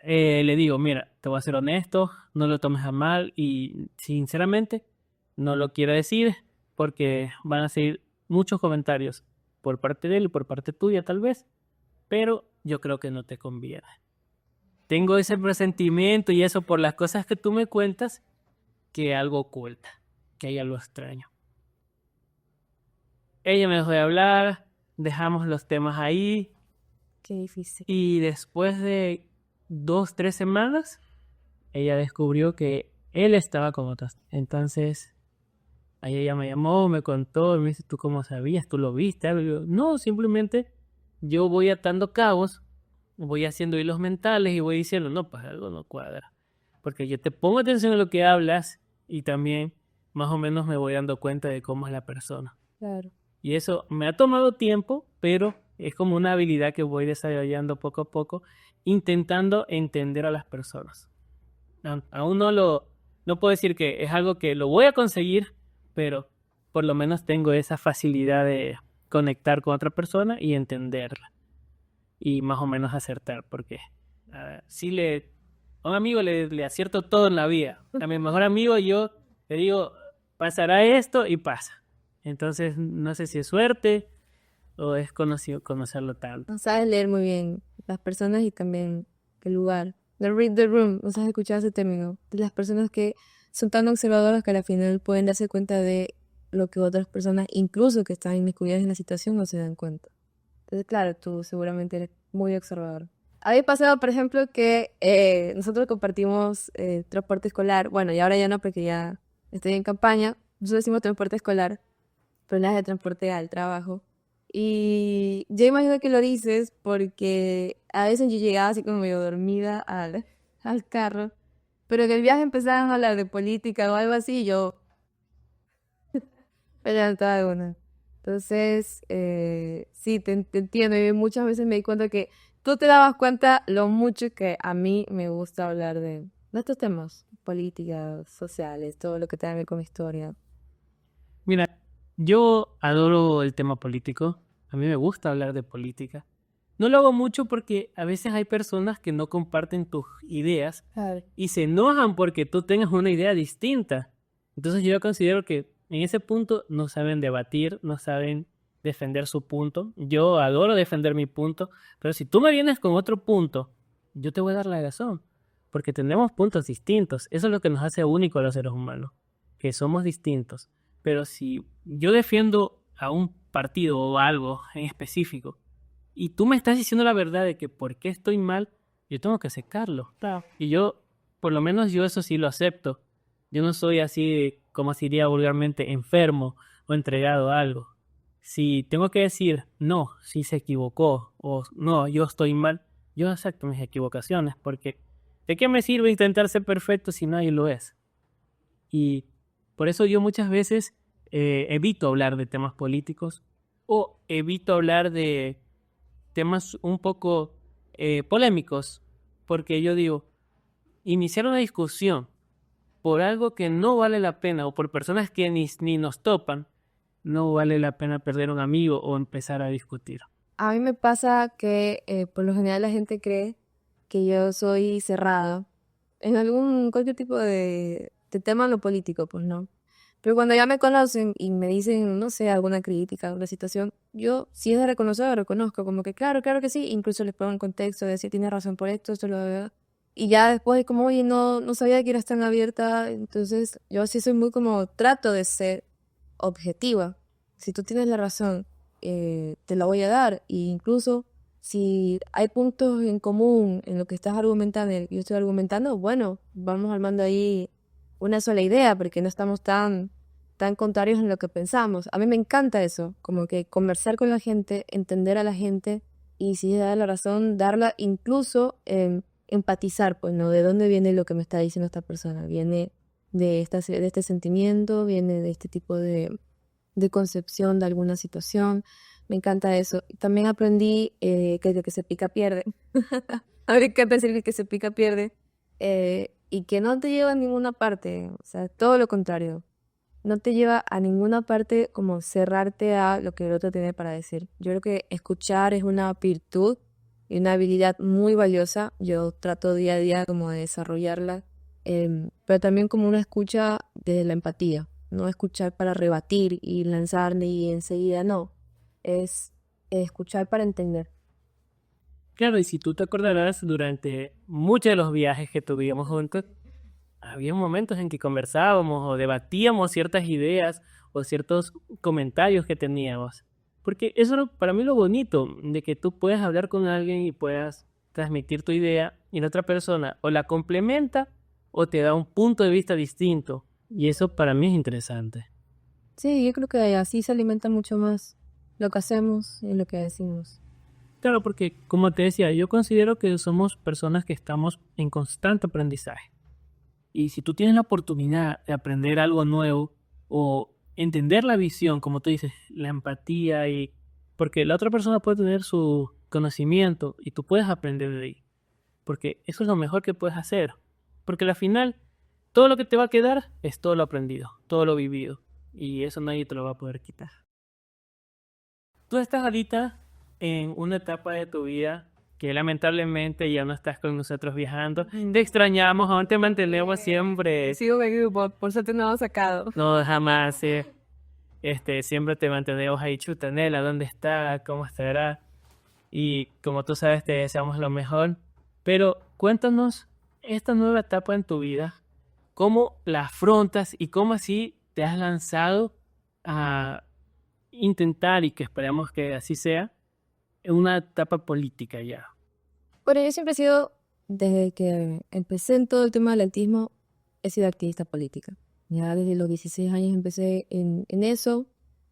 le digo, mira, te voy a ser honesto, no lo tomes a mal y sinceramente no lo quiero decir porque van a seguir muchos comentarios por parte de él y por parte tuya tal vez, pero yo creo que no te conviene. Tengo ese presentimiento y eso por las cosas que tú me cuentas, que algo oculta, que hay algo extraño. Ella me dejó de hablar, dejamos los temas ahí Qué difícil. y después de 2, 3 semanas, ella descubrió que él estaba con otras. Entonces, ahí ella me llamó, me contó, y me dice, ¿tú cómo sabías? ¿Tú lo viste? Y yo, no, simplemente yo voy atando cabos, voy haciendo hilos mentales y voy diciendo, no, pues algo no cuadra. Porque yo te pongo atención a lo que hablas y también más o menos me voy dando cuenta de cómo es la persona. Claro. Y eso me ha tomado tiempo, pero es como una habilidad que voy desarrollando poco a poco, intentando entender a las personas. Aún no puedo decir que es algo que lo voy a conseguir, pero por lo menos tengo esa facilidad de conectar con otra persona y entenderla. Y más o menos acertar, porque a un amigo le acierto todo en la vida. A mi mejor amigo yo le digo, pasará esto y pasa. Entonces no sé si es suerte o es conocerlo tanto. No sabes leer muy bien las personas y también el lugar. The read the room, no sabes escuchar ese término. De las personas que son tan observadoras que al final pueden darse cuenta de lo que otras personas, incluso que están inmiscuidas en la situación, no se dan cuenta. Entonces, claro, tú seguramente eres muy observador. Había pasado, por ejemplo, que nosotros compartimos transporte escolar. Bueno, y ahora ya no, porque ya estoy en campaña. Nosotros decimos transporte escolar, pero nada de transporte al trabajo. Y yo imagino que lo dices porque a veces yo llegaba así como medio dormida al carro, pero en el viaje empezaron a hablar de política o algo así, y yo me levantaba de una. Entonces, sí, te entiendo. Y muchas veces me di cuenta que tú te dabas cuenta lo mucho que a mí me gusta hablar de estos temas, políticas, sociales, todo lo que tenga que ver con historia. Mira, yo adoro el tema político. A mí me gusta hablar de política. No lo hago mucho porque a veces hay personas que no comparten tus ideas Claro. y se enojan porque tú tengas una idea distinta. Entonces yo considero que en ese punto no saben debatir, no saben defender su punto. Yo adoro defender mi punto, pero si tú me vienes con otro punto, yo te voy a dar la razón, porque tenemos puntos distintos. Eso es lo que nos hace únicos a los seres humanos, que somos distintos. Pero si yo defiendo a un partido o algo en específico, y tú me estás diciendo la verdad de que por qué estoy mal, yo tengo que aceptarlo. Claro. Y yo, por lo menos yo eso sí lo acepto. Yo no soy así, como se diría vulgarmente, enfermo o entregado a algo. Si tengo que decir, no, si se equivocó, o no, yo estoy mal, yo acepto mis equivocaciones, porque ¿de qué me sirve intentar ser perfecto si nadie lo es? Y por eso yo muchas veces evito hablar de temas políticos o evito hablar de temas un poco polémicos, porque yo digo, iniciar una discusión por algo que no vale la pena o por personas que ni nos topan, no vale la pena perder un amigo o empezar a discutir. A mí me pasa que por lo general la gente cree que yo soy cerrada en cualquier tipo de tema en lo político, pues no. Pero cuando ya me conocen y me dicen, no sé, alguna crítica, alguna situación, yo si es de reconocer, lo reconozco, como que claro, claro que sí, incluso les pongo en contexto de decir, tienes razón por esto lo veo. Y ya después como, oye, no sabía que eras tan abierta, entonces yo sí soy muy como, trato de ser objetiva. Si tú tienes la razón, te la voy a dar. E incluso si hay puntos en común en lo que estás argumentando y yo estoy argumentando, bueno, vamos armando ahí una sola idea, porque no estamos tan contrarios en lo que pensamos. A mí me encanta eso, como que conversar con la gente, entender a la gente y si da la razón, darla, incluso empatizar, pues, ¿no? ¿De dónde viene lo que me está diciendo esta persona? Viene de este sentimiento, viene de este tipo de concepción de alguna situación. Me encanta eso. También aprendí que el que se pica pierde. A mí me encanta decir que el que se pica pierde. Y que no te lleva a ninguna parte. O sea, todo lo contrario. No te lleva a ninguna parte como cerrarte a lo que el otro tiene para decir. Yo creo que escuchar es una virtud y una habilidad muy valiosa. Yo trato día a día como de desarrollarla. Pero también como una escucha desde la empatía. No escuchar para rebatir y lanzarle y enseguida no. Es escuchar para entender. Claro, y si tú te acordarás, durante muchos de los viajes que tuvimos juntos, había momentos en que conversábamos o debatíamos ciertas ideas o ciertos comentarios que teníamos. Porque eso era para mí lo bonito, de que tú puedas hablar con alguien y puedas transmitir tu idea y la otra persona o la complementa o te da un punto de vista distinto. Y eso para mí es interesante. Sí, yo creo que así se alimenta mucho más lo que hacemos y lo que decimos. Claro, porque como te decía, yo considero que somos personas que estamos en constante aprendizaje. Y si tú tienes la oportunidad de aprender algo nuevo o entender la visión, como tú dices, la empatía y... Porque la otra persona puede tener su conocimiento y tú puedes aprender de ahí. Porque eso es lo mejor que puedes hacer. Porque al final, todo lo que te va a quedar es todo lo aprendido, todo lo vivido. Y eso nadie te lo va a poder quitar. Tú estás ahorita en una etapa de tu vida que lamentablemente ya no estás con nosotros viajando. Te extrañamos, aún te mantenemos siempre. Sigo en grupo, por suerte no hemos sacado. No, jamás. Siempre te mantenemos ahí, chutanela, ¿dónde está? ¿Cómo estará? Y como tú sabes, te deseamos lo mejor. Pero cuéntanos esta nueva etapa en tu vida, cómo la afrontas y cómo así te has lanzado a intentar, y que esperamos que así sea, en una etapa política ya. Bueno, yo siempre he sido, desde que empecé en todo el tema del autismo, he sido activista política. Ya desde los 16 años empecé en eso,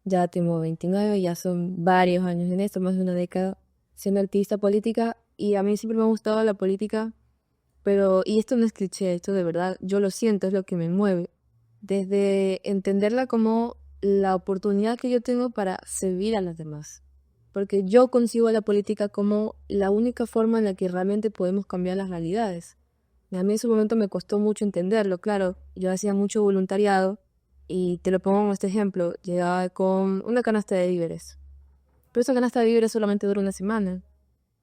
ya tengo 29, ya son varios años en esto, más de una década siendo activista política, y a mí siempre me ha gustado la política pero, y esto no es cliché, esto de verdad, yo lo siento, es lo que me mueve. Desde entenderla como la oportunidad que yo tengo para servir a los demás. Porque yo concibo la política como la única forma en la que realmente podemos cambiar las realidades. Y a mí en su momento me costó mucho entenderlo, claro. Yo hacía mucho voluntariado y te lo pongo como este ejemplo. Llegaba con una canasta de víveres. Pero esa canasta de víveres solamente dura una semana.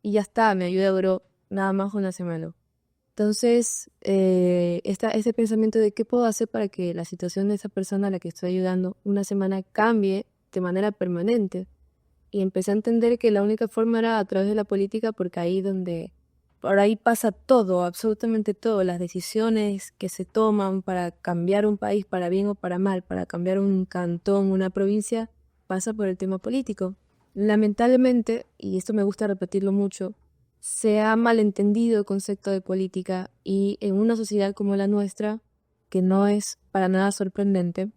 Y ya está, mi ayuda duró nada más una semana. Entonces, ese pensamiento de qué puedo hacer para que la situación de esa persona a la que estoy ayudando una semana cambie de manera permanente. Y empecé a entender que la única forma era a través de la política, porque por ahí pasa todo, absolutamente todo, las decisiones que se toman para cambiar un país, para bien o para mal, para cambiar un cantón, una provincia, pasa por el tema político. Lamentablemente, y esto me gusta repetirlo mucho, se ha malentendido el concepto de política y en una sociedad como la nuestra, que no es para nada sorprendente,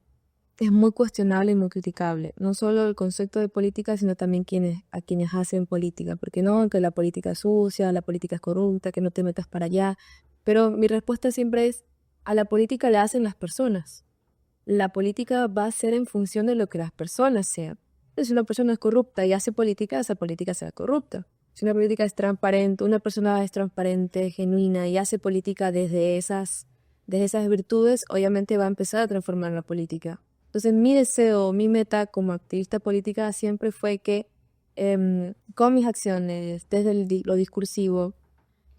es muy cuestionable y muy criticable. No solo el concepto de política, sino también a quienes hacen política. Porque no, que la política es sucia, la política es corrupta, que no te metas para allá. Pero mi respuesta siempre es, a la política le hacen las personas. La política va a ser en función de lo que las personas sean. Si una persona es corrupta y hace política, esa política será corrupta. Si una política es transparente, una persona es transparente, genuina y hace política desde esas virtudes, obviamente va a empezar a transformar la política. Entonces mi deseo, mi meta como activista política siempre fue que con mis acciones, desde lo discursivo,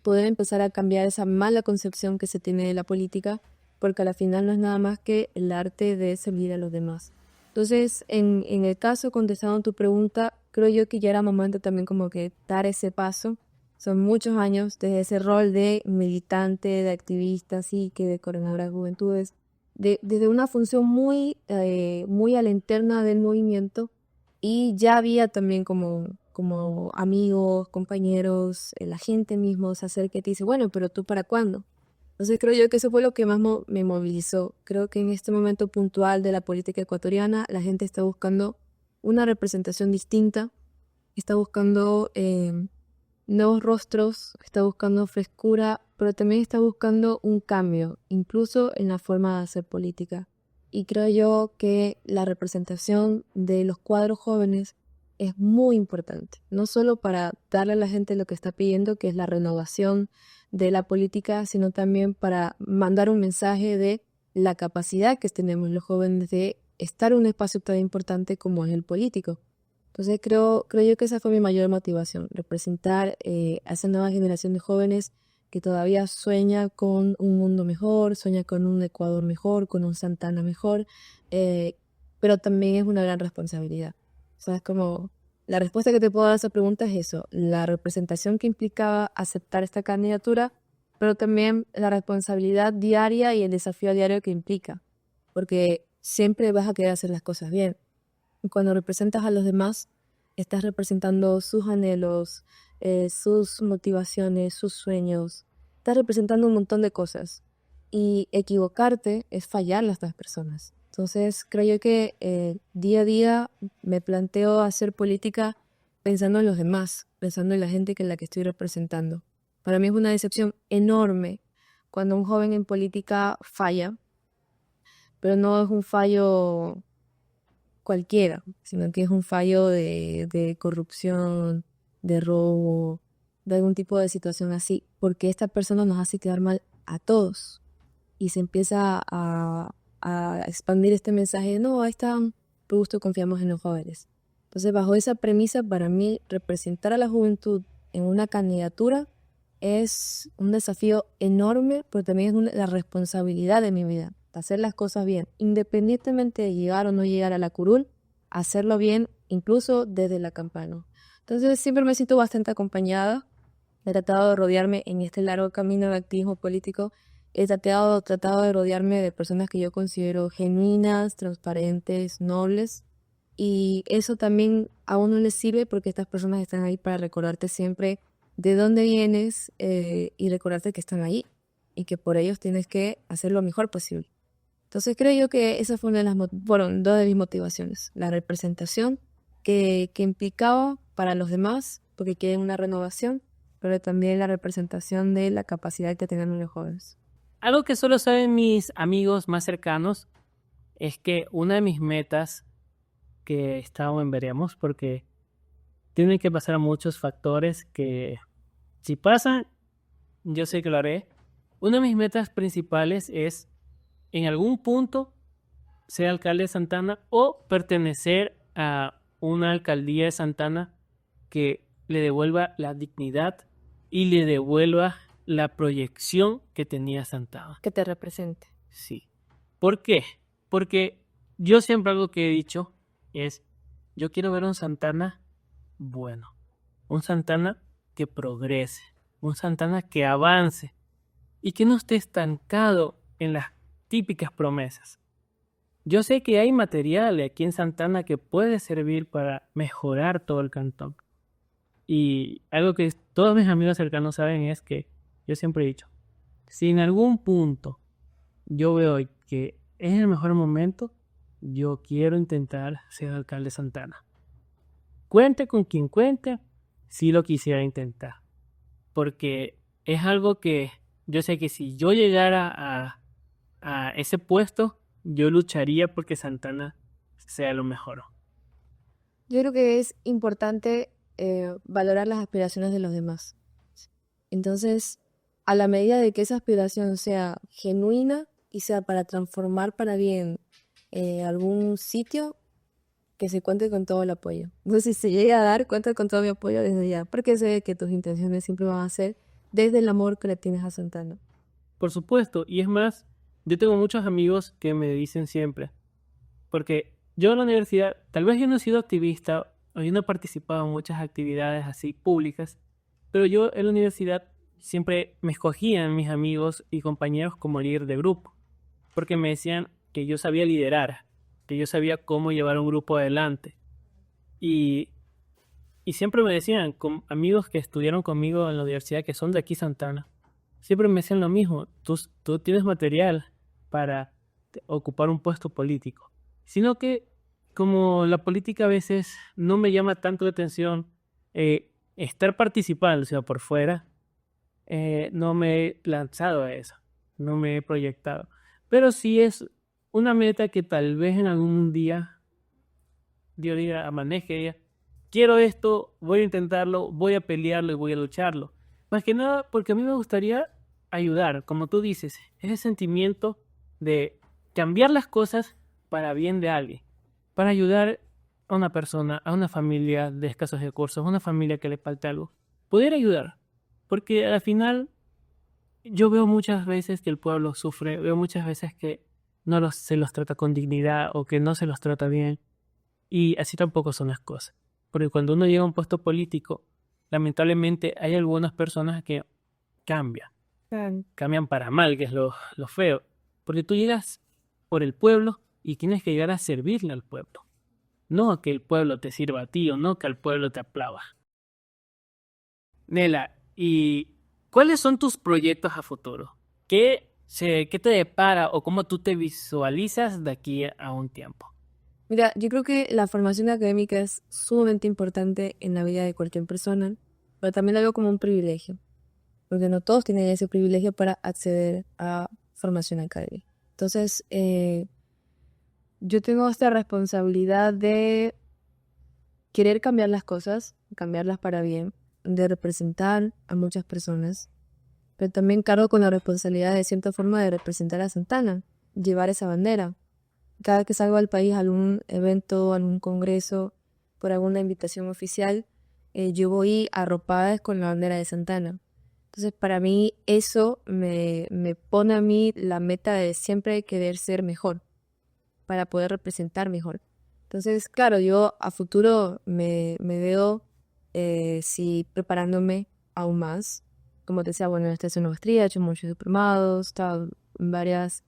poder empezar a cambiar esa mala concepción que se tiene de la política, porque a la final no es nada más que el arte de servir a los demás. Entonces, en el caso, contestando tu pregunta, creo yo que ya era momento también como que dar ese paso. Son muchos años desde ese rol de militante, de activista, así que de coordinadora de juventudes, desde una función muy a la interna del movimiento, y ya había también como amigos, compañeros, la gente mismo se acerca y te dice, bueno, pero ¿tú para cuándo? Entonces creo yo que eso fue lo que más me movilizó. Creo que en este momento puntual de la política ecuatoriana, la gente está buscando una representación distinta, está buscando nuevos rostros, está buscando frescura, pero también está buscando un cambio, incluso en la forma de hacer política. Y creo yo que la representación de los cuadros jóvenes es muy importante, no solo para darle a la gente lo que está pidiendo, que es la renovación de la política, sino también para mandar un mensaje de la capacidad que tenemos los jóvenes de estar en un espacio tan importante como es el político. Entonces creo yo que esa fue mi mayor motivación, representar a esa nueva generación de jóvenes que todavía sueña con un mundo mejor, sueña con un Ecuador mejor, con un Santana mejor, pero también es una gran responsabilidad. O sea, es como la respuesta que te puedo dar a esa pregunta es eso, la representación que implicaba aceptar esta candidatura, pero también la responsabilidad diaria y el desafío diario que implica, porque siempre vas a querer hacer las cosas bien. Y cuando representas a los demás, estás representando sus anhelos, sus motivaciones, sus sueños. Estás representando un montón de cosas. Y equivocarte es fallarle a estas personas. Entonces, creo yo que día a día me planteo hacer política pensando en los demás, pensando en la gente que la que estoy representando. Para mí es una decepción enorme cuando un joven en política falla, pero no es un fallo cualquiera, sino que es un fallo de corrupción, de robo, de algún tipo de situación así, porque esta persona nos hace quedar mal a todos y se empieza a expandir este mensaje de no, ahí están, por gusto confiamos en los jóvenes. Entonces, bajo esa premisa, para mí, representar a la juventud en una candidatura es un desafío enorme, pero también es la responsabilidad de mi vida, de hacer las cosas bien, independientemente de llegar o no llegar a la curul, hacerlo bien, incluso desde la campaña. Entonces, siempre me siento bastante acompañada. He tratado de rodearme en este largo camino de activismo político. He tratado de rodearme de personas que yo considero genuinas, transparentes, nobles. Y eso también a uno le sirve porque estas personas están ahí para recordarte siempre de dónde vienes y recordarte que están ahí y que por ellos tienes que hacer lo mejor posible. Entonces creo yo que esa fue fueron dos de mis motivaciones. La representación que implicaba para los demás, porque quieren una renovación, pero también la representación de la capacidad que tengan los jóvenes. Algo que solo saben mis amigos más cercanos es que una de mis metas que estamos en veremos, porque tienen que pasar muchos factores que si pasan, yo sé que lo haré. Una de mis metas principales es en algún punto ser alcalde de Santana o pertenecer a una alcaldía de Santana que le devuelva la dignidad y le devuelva la proyección que tenía Santana. Que te represente. Sí. ¿Por qué? Porque yo siempre algo que he dicho es, yo quiero ver un Santana bueno, un Santana que progrese, un Santana que avance y que no esté estancado en las típicas promesas. Yo sé que hay material aquí en Santana que puede servir para mejorar todo el cantón. Y algo que todos mis amigos cercanos saben es que yo siempre he dicho, si en algún punto yo veo que es el mejor momento, yo quiero intentar ser alcalde de Santana. Cuente con quien cuente, sí lo quisiera intentar. Porque es algo que yo sé que si yo llegara a ese puesto, yo lucharía porque Santana sea lo mejor. Yo creo que es importante valorar las aspiraciones de los demás. Entonces, a la medida de que esa aspiración sea genuina y sea para transformar para bien algún sitio, que se cuente con todo el apoyo. Entonces, si se llega a dar, cuenta con todo mi apoyo desde ya, porque sé que tus intenciones siempre van a ser desde el amor que le tienes a Santana. Por supuesto, y es más, yo tengo muchos amigos que me dicen siempre, porque yo en la universidad, tal vez yo no he sido activista o yo no he participado en muchas actividades así públicas, pero yo en la universidad siempre me escogían mis amigos y compañeros como líder de grupo, porque me decían que yo sabía liderar, que yo sabía cómo llevar un grupo adelante. Y, y siempre me decían, con amigos que estudiaron conmigo en la universidad, que son de aquí Santana, siempre me decían lo mismo, tú tienes material para ocupar un puesto político, sino que como la política a veces no me llama tanto la atención, estar participando, o sea, por fuera, no me he lanzado a eso, no me he proyectado. Pero sí es una meta que tal vez en algún día Dios diga, amanezca y diga, quiero esto, voy a intentarlo, voy a pelearlo y voy a lucharlo. Más que nada porque a mí me gustaría ayudar, como tú dices, ese sentimiento de cambiar las cosas para bien de alguien, para ayudar a una persona, a una familia de escasos recursos, a una familia que le falta algo, poder ayudar, porque al final yo veo muchas veces que el pueblo sufre, veo muchas veces que se los trata con dignidad o que no se los trata bien, y así tampoco son las cosas, porque cuando uno llega a un puesto político, lamentablemente hay algunas personas que cambian. Cambian para mal, que es lo feo. Porque tú llegas por el pueblo y tienes que llegar a servirle al pueblo. No a que el pueblo te sirva a ti o no que al pueblo te aplauda. Nela, ¿y cuáles son tus proyectos a futuro? ¿Qué te depara o cómo tú te visualizas de aquí a un tiempo? Mira, yo creo que la formación académica es sumamente importante en la vida de cualquier persona, pero también la veo como un privilegio, porque no todos tienen ese privilegio para acceder a formación académica. Entonces, yo tengo esta responsabilidad de querer cambiar las cosas, cambiarlas para bien, de representar a muchas personas, pero también cargo con la responsabilidad de cierta forma de representar a Santana, llevar esa bandera. Cada que salgo al país a algún evento, algún congreso, por alguna invitación oficial, yo voy arropada con la bandera de Santana. Entonces, para mí, eso me pone a mí la meta de siempre querer ser mejor, para poder representar mejor. Entonces, claro, yo a futuro me veo sí preparándome aún más. Como te decía, bueno, estoy haciendo maestría, he hecho muchos diplomados, he estado en varios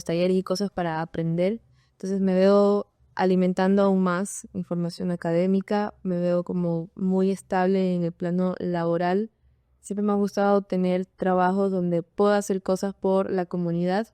talleres y cosas para aprender. Entonces me veo alimentando aún más información académica, me veo como muy estable en el plano laboral. Siempre me ha gustado tener trabajos donde pueda hacer cosas por la comunidad.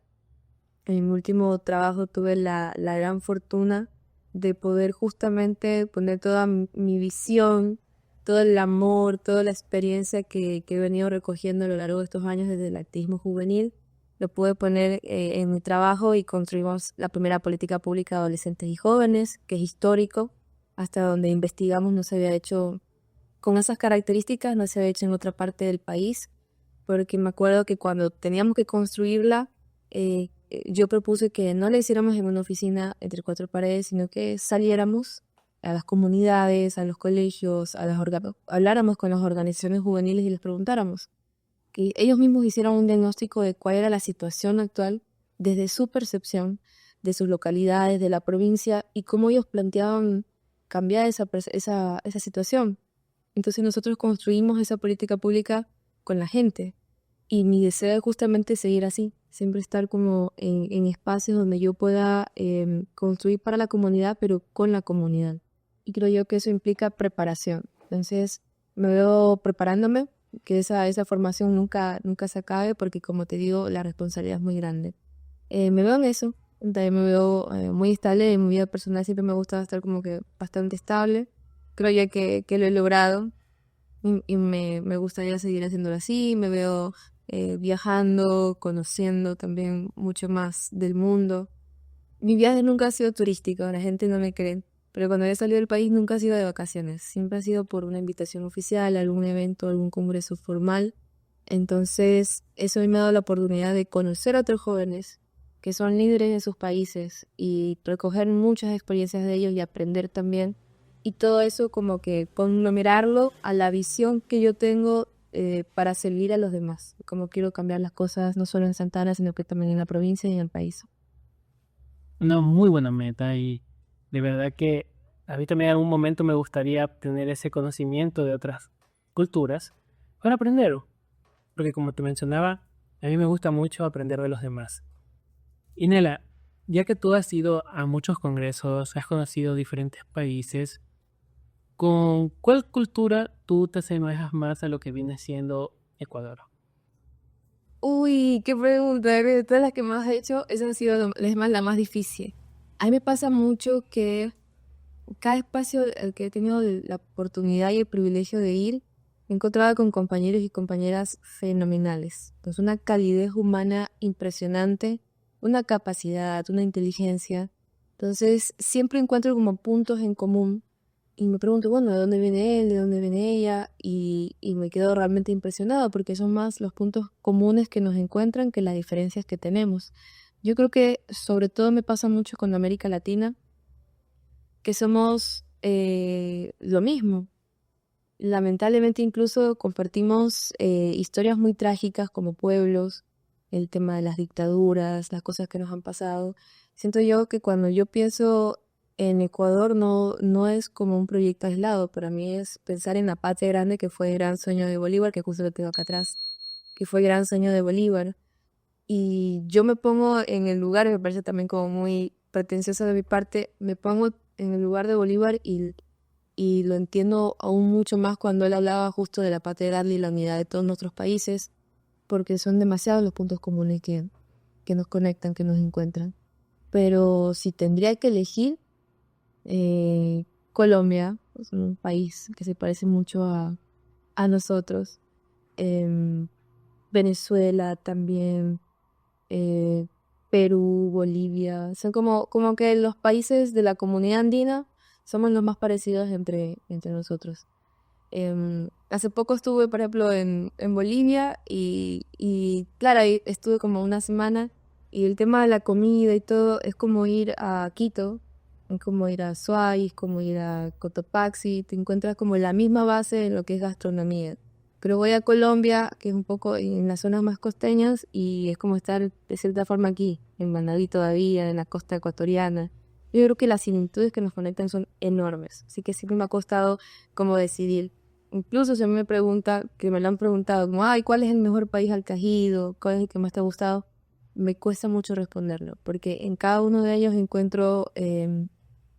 En mi último trabajo tuve la gran fortuna de poder justamente poner toda mi visión todo el amor, toda la experiencia que he venido recogiendo a lo largo de estos años desde el activismo juvenil, lo pude poner en mi trabajo y construimos la primera política pública de adolescentes y jóvenes, que es histórico, hasta donde investigamos no se había hecho con esas características, no se había hecho en otra parte del país, porque me acuerdo que cuando teníamos que construirla, yo propuse que no la hiciéramos en una oficina entre cuatro paredes, sino que saliéramos a las comunidades, a los colegios, habláramos con las organizaciones juveniles y les preguntáramos. Que ellos mismos hicieran un diagnóstico de cuál era la situación actual desde su percepción, de sus localidades, de la provincia y cómo ellos planteaban cambiar esa situación. Entonces nosotros construimos esa política pública con la gente y mi deseo es justamente seguir así, siempre estar como en espacios donde yo pueda construir para la comunidad, pero con la comunidad. Y creo yo que eso implica preparación. Entonces me veo preparándome, que esa formación nunca se acabe, porque como te digo, la responsabilidad es muy grande. Me veo en eso, también me veo muy estable en mi vida personal, siempre me gusta estar como que bastante estable. Creo ya que lo he logrado y me gustaría seguir haciéndolo así. Me veo viajando, conociendo también mucho más del mundo. Mi viaje nunca ha sido turístico, la gente no me cree, pero cuando he salido del país nunca ha sido de vacaciones, siempre ha sido por una invitación oficial, algún evento, algún congreso formal. Entonces, eso a mí me ha dado la oportunidad de conocer a otros jóvenes que son líderes de sus países y recoger muchas experiencias de ellos y aprender también. Y todo eso como que conglomerarlo a la visión que yo tengo para servir a los demás. Como quiero cambiar las cosas no solo en Santana, sino que también en la provincia y en el país. Una muy buena meta y de verdad que a mí también en algún momento me gustaría tener ese conocimiento de otras culturas para aprender, porque como te mencionaba, a mí me gusta mucho aprender de los demás. Y Nela, ya que tú has ido a muchos congresos, has conocido diferentes países, ¿con cuál cultura tú te asemejas más a lo que viene siendo Ecuador? Uy, qué pregunta. De todas las que me has hecho, esa ha sido la más difícil. A mí me pasa mucho que cada espacio al que he tenido la oportunidad y el privilegio de ir, he encontrado con compañeros y compañeras fenomenales. Entonces, una calidez humana impresionante, una capacidad, una inteligencia. Entonces, siempre encuentro como puntos en común y me pregunto, bueno, ¿de dónde viene él? ¿De dónde viene ella? Y me quedo realmente impresionado porque son más los puntos comunes que nos encuentran que las diferencias que tenemos. Yo creo que sobre todo me pasa mucho con América Latina, que somos lo mismo. Lamentablemente incluso compartimos historias muy trágicas como pueblos, el tema de las dictaduras, las cosas que nos han pasado. Siento yo que cuando yo pienso en Ecuador no es como un proyecto aislado, para mí es pensar en la patria grande que fue el gran sueño de Bolívar, que justo lo tengo acá atrás, que fue el gran sueño de Bolívar. Y yo me pongo en el lugar, me parece también como muy pretencioso de mi parte, me pongo en el lugar de Bolívar y lo entiendo aún mucho más cuando él hablaba justo de la patria grande y la unidad de todos nuestros países, porque son demasiados los puntos comunes que nos conectan, que nos encuentran. Pero si tendría que elegir, Colombia es un país que se parece mucho a nosotros. Em, Venezuela también, eh, Perú, Bolivia, son como que los países de la comunidad andina somos los más parecidos entre nosotros. Hace poco estuve, por ejemplo, en Bolivia y claro, ahí estuve como una semana y el tema de la comida y todo es como ir a Quito, es como ir a Azuay, es como ir a Cotopaxi, te encuentras como la misma base en lo que es gastronomía. Pero voy a Colombia, que es un poco en las zonas más costeñas, y es como estar de cierta forma aquí, en Manabí todavía, en la costa ecuatoriana. Yo creo que las similitudes que nos conectan son enormes, así que siempre me ha costado como decidir. Incluso si a mí me pregunta, que me lo han preguntado, como, ay, ¿cuál es el mejor país al que has ido? ¿Cuál es el que más te ha gustado? Me cuesta mucho responderlo, porque en cada uno de ellos encuentro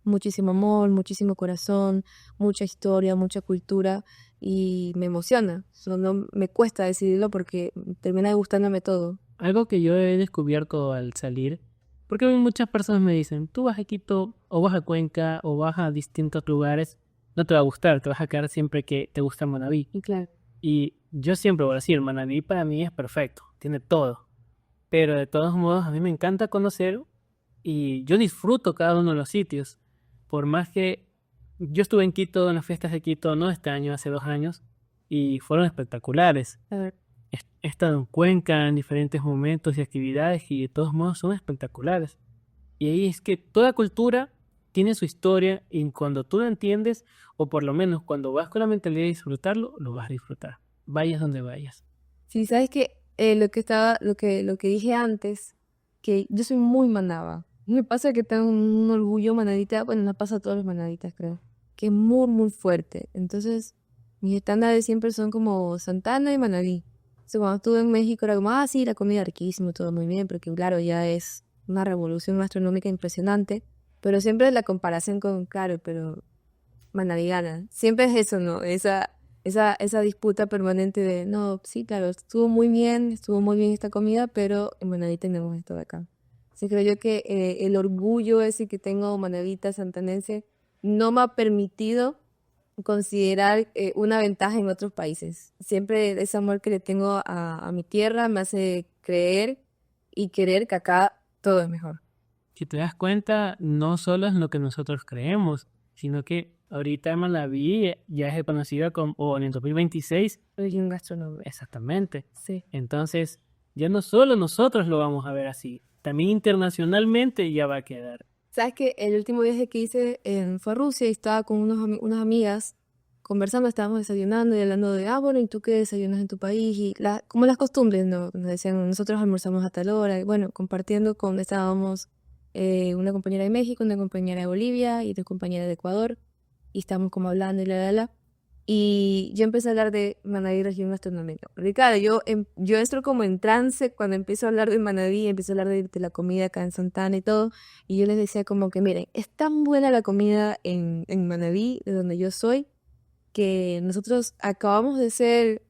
muchísimo amor, muchísimo corazón, mucha historia, mucha cultura y me emociona. Solo me cuesta decidirlo porque termina gustándome todo. Algo que yo he descubierto al salir, porque muchas personas me dicen, tú vas a Quito o vas a Cuenca o vas a distintos lugares no te va a gustar, te vas a quedar siempre que te gusta el Manaví. Y claro. Y yo siempre voy a decir, Manaví para mí es perfecto, tiene todo. Pero de todos modos, a mí me encanta conocer y yo disfruto cada uno de los sitios. Por más que yo estuve en Quito, en las fiestas de Quito, no este año, hace 2 años, y fueron espectaculares. A ver. He estado en Cuenca en diferentes momentos y actividades y de todos modos son espectaculares. Y ahí es que toda cultura tiene su historia y cuando tú lo entiendes, o por lo menos cuando vas con la mentalidad de disfrutarlo, lo vas a disfrutar. Vayas donde vayas. Sí, sabes que lo que dije antes, que yo soy muy manaba. Me pasa que tengo un orgullo manadita, bueno, me pasa a todos los manaditas, creo, que es muy, muy fuerte. Entonces, mis estándares siempre son como Santana y Manabí. Entonces, cuando estuve en México era como, sí, la comida riquísima, todo muy bien, porque claro, ya es una revolución gastronómica impresionante, pero siempre la comparación con, claro, pero Manabí gana. Siempre es eso, ¿no? Esa disputa permanente de, no, sí, claro, estuvo muy bien esta comida, pero en Manaví tenemos esto de acá. Sí, creo yo que el orgullo ese que tengo manavita santanense no me ha permitido considerar una ventaja en otros países. Siempre ese amor que le tengo a mi tierra me hace creer y querer que acá todo es mejor. Si te das cuenta, no solo es lo que nosotros creemos, sino que ahorita Manaví ya es conocida como, o en el 2026, Región gastronómica. exactamente. Sí. Entonces, ya no solo nosotros lo vamos a ver así, también internacionalmente ya va a quedar. Sabes que el último viaje que hice fue a Rusia y estaba con unas amigas conversando, estábamos desayunando y hablando de, bueno, ¿y tú qué desayunas en tu país? Y como las costumbres, ¿no? Nos decían, nosotros almorzamos a tal hora. Y bueno, compartiendo estábamos una compañera de México, una compañera de Bolivia y otra compañera de Ecuador. Y estábamos como hablando y la. Y yo empecé a hablar de Manaví región gastronómica. Porque claro, yo entro como en trance cuando empiezo a hablar de Manaví, empiezo a hablar de la comida acá en Santana y todo. Y yo les decía como que, miren, es tan buena la comida en Manaví, de donde yo soy, que nosotros acabamos de ser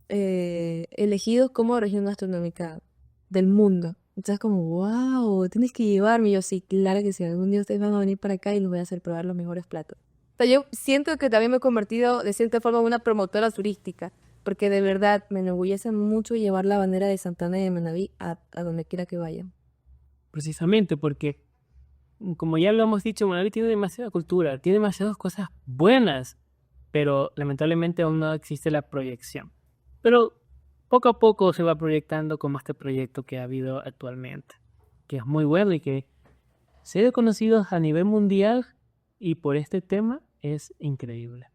elegidos como región gastronómica del mundo. Entonces como, wow, tienes que llevarme. Y yo, sí, claro que sí, algún día ustedes van a venir para acá y les voy a hacer probar los mejores platos. O sea, yo siento que también me he convertido de cierta forma en una promotora turística, porque de verdad me enorgullece mucho llevar la bandera de Santana y de Manabí a donde quiera que vaya. Precisamente porque, como ya lo hemos dicho, Manaví tiene demasiada cultura, tiene demasiadas cosas buenas, pero lamentablemente aún no existe la proyección. Pero poco a poco se va proyectando como este proyecto que ha habido actualmente, que es muy bueno y que se ha conocido a nivel mundial y por este tema es increíble.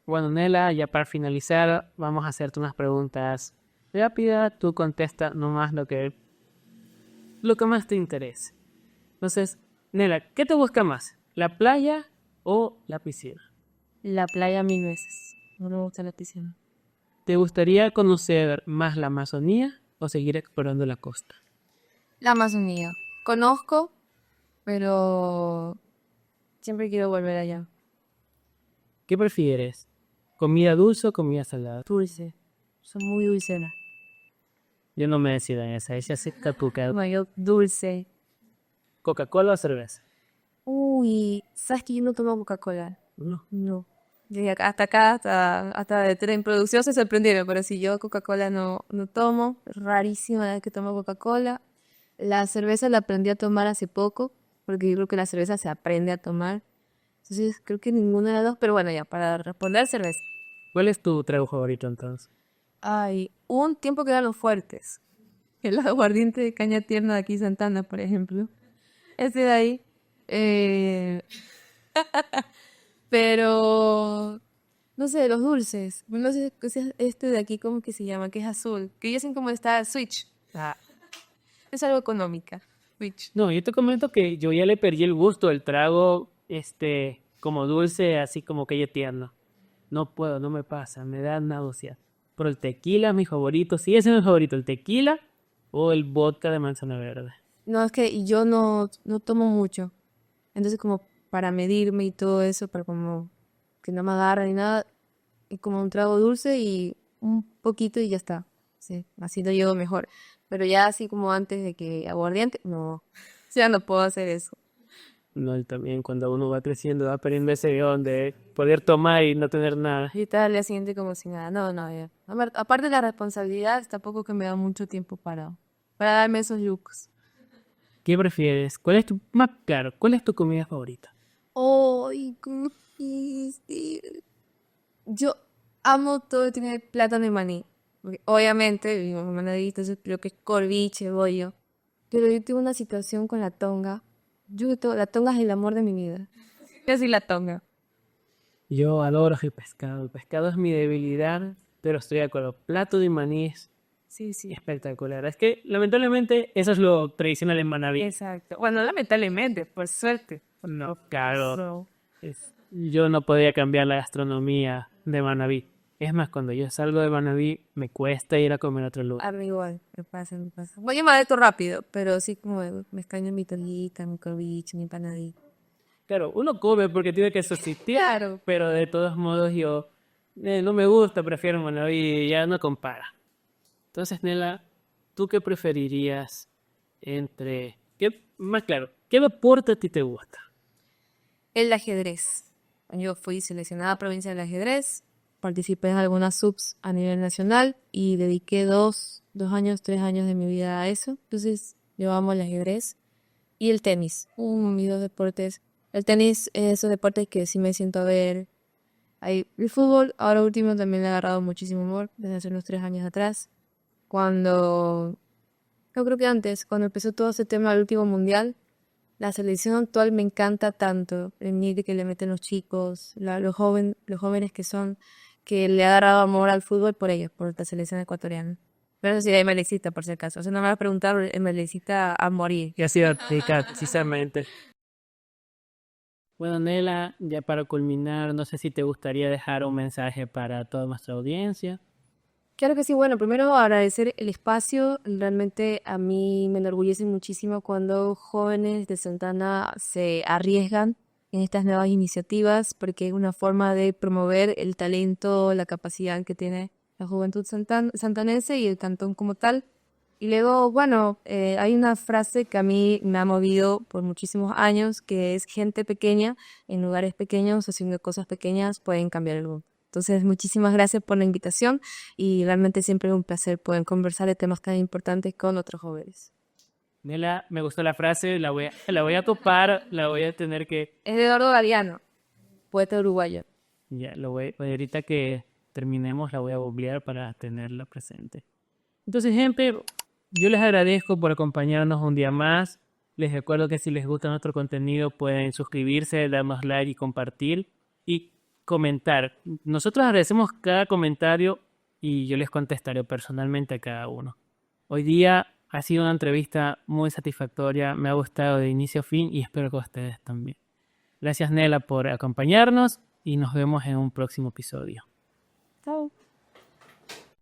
Bueno, Nela, ya para finalizar, vamos a hacerte unas preguntas rápidas. Tú contesta nomás lo que más te interese. Entonces, Nela, ¿qué te busca más? ¿La playa o la piscina? La playa 1000 veces. No me gusta la piscina. ¿Te gustaría conocer más la Amazonía o seguir explorando la costa? La Amazonía. Conozco, pero siempre quiero volver allá. ¿Qué prefieres? ¿Comida dulce o comida salada? Dulce. Son muy dulceras. Yo no me decido en esa, ella sí está tu caso. No, yo dulce. ¿Coca-Cola o cerveza? Uy, ¿sabes que yo no tomo Coca-Cola? No. No. Desde acá, hasta de en producción se sorprendieron, pero si yo Coca-Cola no tomo, rarísima la vez que tomo Coca-Cola. La cerveza la aprendí a tomar hace poco, porque yo creo que la cerveza se aprende a tomar. Entonces creo que ninguna de las dos, pero bueno, ya, para responder, cerveza. ¿Cuál es tu trago favorito entonces? Ay, hubo un tiempo que eran los fuertes. El aguardiente de caña tierna de aquí Santana, por ejemplo. Ese de ahí. Eh, pero no sé, los dulces. No sé qué es este de aquí, ¿cómo que se llama? Que es azul. Que dicen como está Switch. Es algo económica. Switch. No, yo te comento que yo ya le perdí el gusto del trago, como dulce, así como que tierno. No puedo, no me pasa, me da náuseas. Pero el tequila es mi favorito, sí, ese es mi favorito, el tequila o el vodka de manzana verde. No, es que yo no tomo mucho. Entonces como para medirme y todo eso, para como que no me agarre ni nada, y como un trago dulce y un poquito y ya está. Sí, así lo llevo mejor. Pero ya así como antes de que aguardiente, no, ya no puedo hacer eso. No, y también cuando uno va creciendo, va perdiendo ese don de poder tomar y no tener nada. Y tal, al día siguiente como si nada. No, no, ya. Aparte de la responsabilidad, tampoco que me da mucho tiempo para darme esos looks. ¿Qué prefieres? ¿Cuál es tu, más claro, cuál es tu comida favorita? ¡Ay, cómo difícil! Yo amo todo lo que tiene plátano y maní. Porque obviamente, mi mamá me ha dicho, entonces creo que es corviche, bollo. Pero yo tuve una situación con la tonga. La tonga es el amor de mi vida. Yo soy la tonga. Yo adoro el pescado. El pescado es mi debilidad, pero estoy de acuerdo. Plato de maní es Sí, sí. espectacular. Es que, lamentablemente, eso es lo tradicional en Manabí. Exacto. Bueno, lamentablemente, por suerte. No, claro. No. Yo no podía cambiar la gastronomía de Manabí. Es más, cuando yo salgo de Manabí, me cuesta ir a comer a otro lugar. A mí igual, me pasa, me pasa. Voy a esto rápido, pero sí como me extraño mi tonguita, mi corviche, mi panadita. Claro, uno come porque tiene que subsistir, Claro. pero de todos modos yo no me gusta, prefiero Manabí y ya no compara. Entonces, Nela, ¿tú qué preferirías entre... ¿Qué, más claro, ¿qué deporte a ti te gusta? El ajedrez. Yo fui seleccionada provincia del ajedrez, participé en algunas subs a nivel nacional y dediqué 3 años de mi vida a eso. Entonces, yo amo el ajedrez y el tenis. Mis dos deportes. El tenis es esos deportes que sí me siento a ver. El fútbol, ahora último, también le ha agarrado muchísimo amor desde hace unos 3 años atrás. Cuando, yo creo que antes, cuando empezó todo ese tema del último mundial, la selección actual me encanta tanto, el nivel que le meten los chicos, los jóvenes que son, que le ha agarrado amor al fútbol por ellos, por la selección ecuatoriana. Pero eso sí, hay melecista, por si acaso. O sea, no me vas a preguntar, el melecista a morir. Y así aplica precisamente. Bueno, Nela, ya para culminar, no sé si te gustaría dejar un mensaje para toda nuestra audiencia. Claro que sí, bueno, primero agradecer el espacio. Realmente a mí me enorgullece muchísimo cuando jóvenes de Santana se arriesgan en estas nuevas iniciativas, porque es una forma de promover el talento, la capacidad que tiene la juventud santanense y el cantón como tal. Y luego, bueno, hay una frase que a mí me ha movido por muchísimos años, que es gente pequeña en lugares pequeños, haciendo cosas pequeñas, pueden cambiar el mundo. Entonces, muchísimas gracias por la invitación y realmente siempre es un placer poder conversar de temas tan importantes con otros jóvenes. Nela, me gustó la frase, la voy a topar, la voy a tener que... Es de Eduardo Galeano, poeta uruguayo. Ya, ahorita que terminemos la voy a googlear para tenerla presente. Entonces, gente, yo les agradezco por acompañarnos un día más. Les recuerdo que si les gusta nuestro contenido pueden suscribirse, darnos like y compartir y comentar. Nosotros agradecemos cada comentario y yo les contestaré personalmente a cada uno. Hoy día ha sido una entrevista muy satisfactoria, me ha gustado de inicio a fin y espero que a ustedes también. Gracias, Nela, por acompañarnos y nos vemos en un próximo episodio. Chao.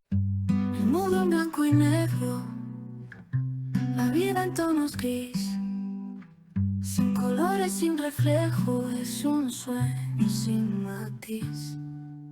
El mundo en blanco y negro, la vida en tonos gris, sin colores, sin reflejo, es un sueño sin matiz.